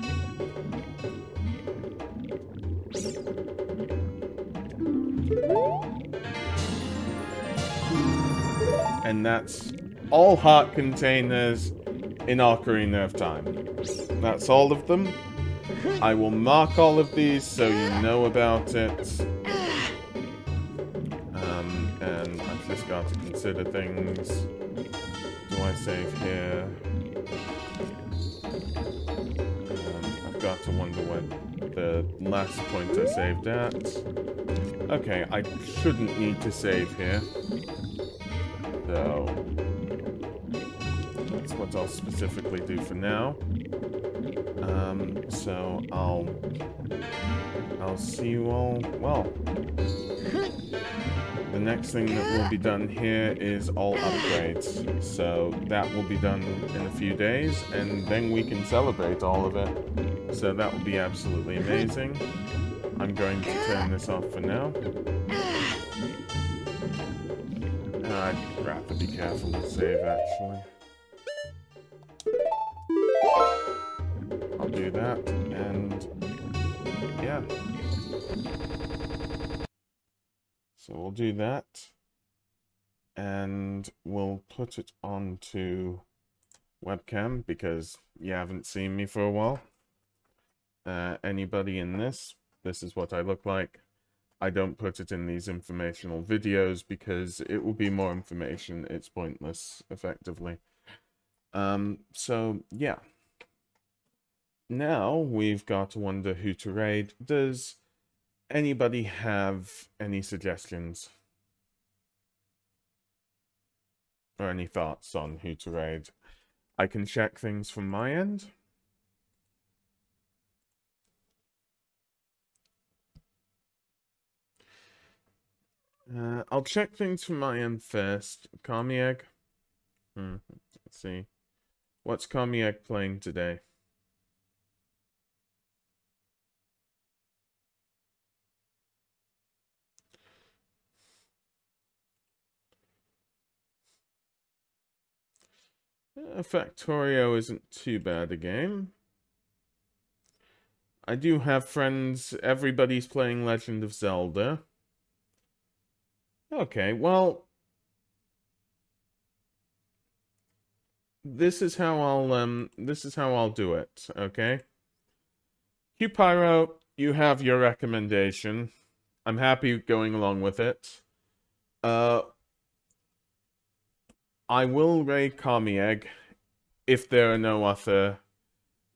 And that's all heart containers in Ocarina of Time. That's all of them. I will mark all of these so you know about it. And I've just got to consider things. Do I save here? I've got to wonder what the last point I saved at. Okay, I shouldn't need to save here. So, that's what I'll specifically do for now. So I'll see you all, well, the next thing that will be done here is all upgrades. So that will be done in a few days, and then we can celebrate all of it. So that will be absolutely amazing. I'm going to turn this off for now. I'd rather be careful to save, actually. I'll do that, and yeah. So we'll do that, and we'll put it onto webcam, because you haven't seen me for a while. Anybody in this is what I look like. I don't put it in these informational videos because it will be more information. It's pointless, effectively. So, yeah. Now we've got to wonder who to raid. Does anybody have any suggestions? Or any thoughts on who to raid? I can check things from my end. I'll check things from my end first. Kami Egg. Let's see. What's Kami Egg playing today? Factorio isn't too bad a game. I do have friends. Everybody's playing Legend of Zelda. Okay, well, this is how I'll do it, okay? Q-Pyro, you have your recommendation. I'm happy going along with it. I will raid Kami Egg if there are no other,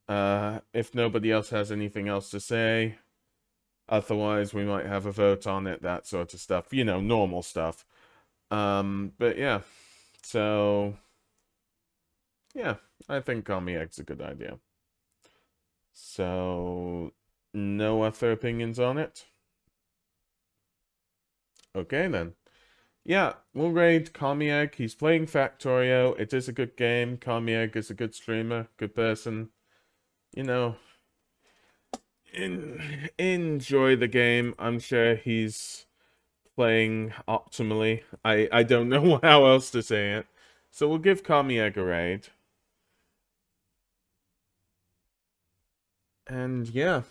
if nobody else has anything else to say. Otherwise, we might have a vote on it, that sort of stuff. You know, normal stuff. But yeah, so yeah, I think Kami Egg's a good idea. So, no other opinions on it? Okay, then. Yeah, we'll raid Kami Egg. He's playing Factorio. It is a good game. Kami Egg is a good streamer, good person. You know, enjoy the game. I'm sure he's playing optimally. I don't know how else to say it. So we'll give Kami Egg a raid. And yeah,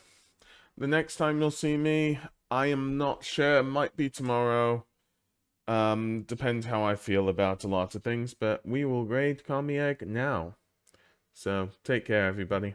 the next time you'll see me, I am not sure. It might be tomorrow. Depends how I feel about a lot of things, but we will raid Kami Egg now. So, take care, everybody.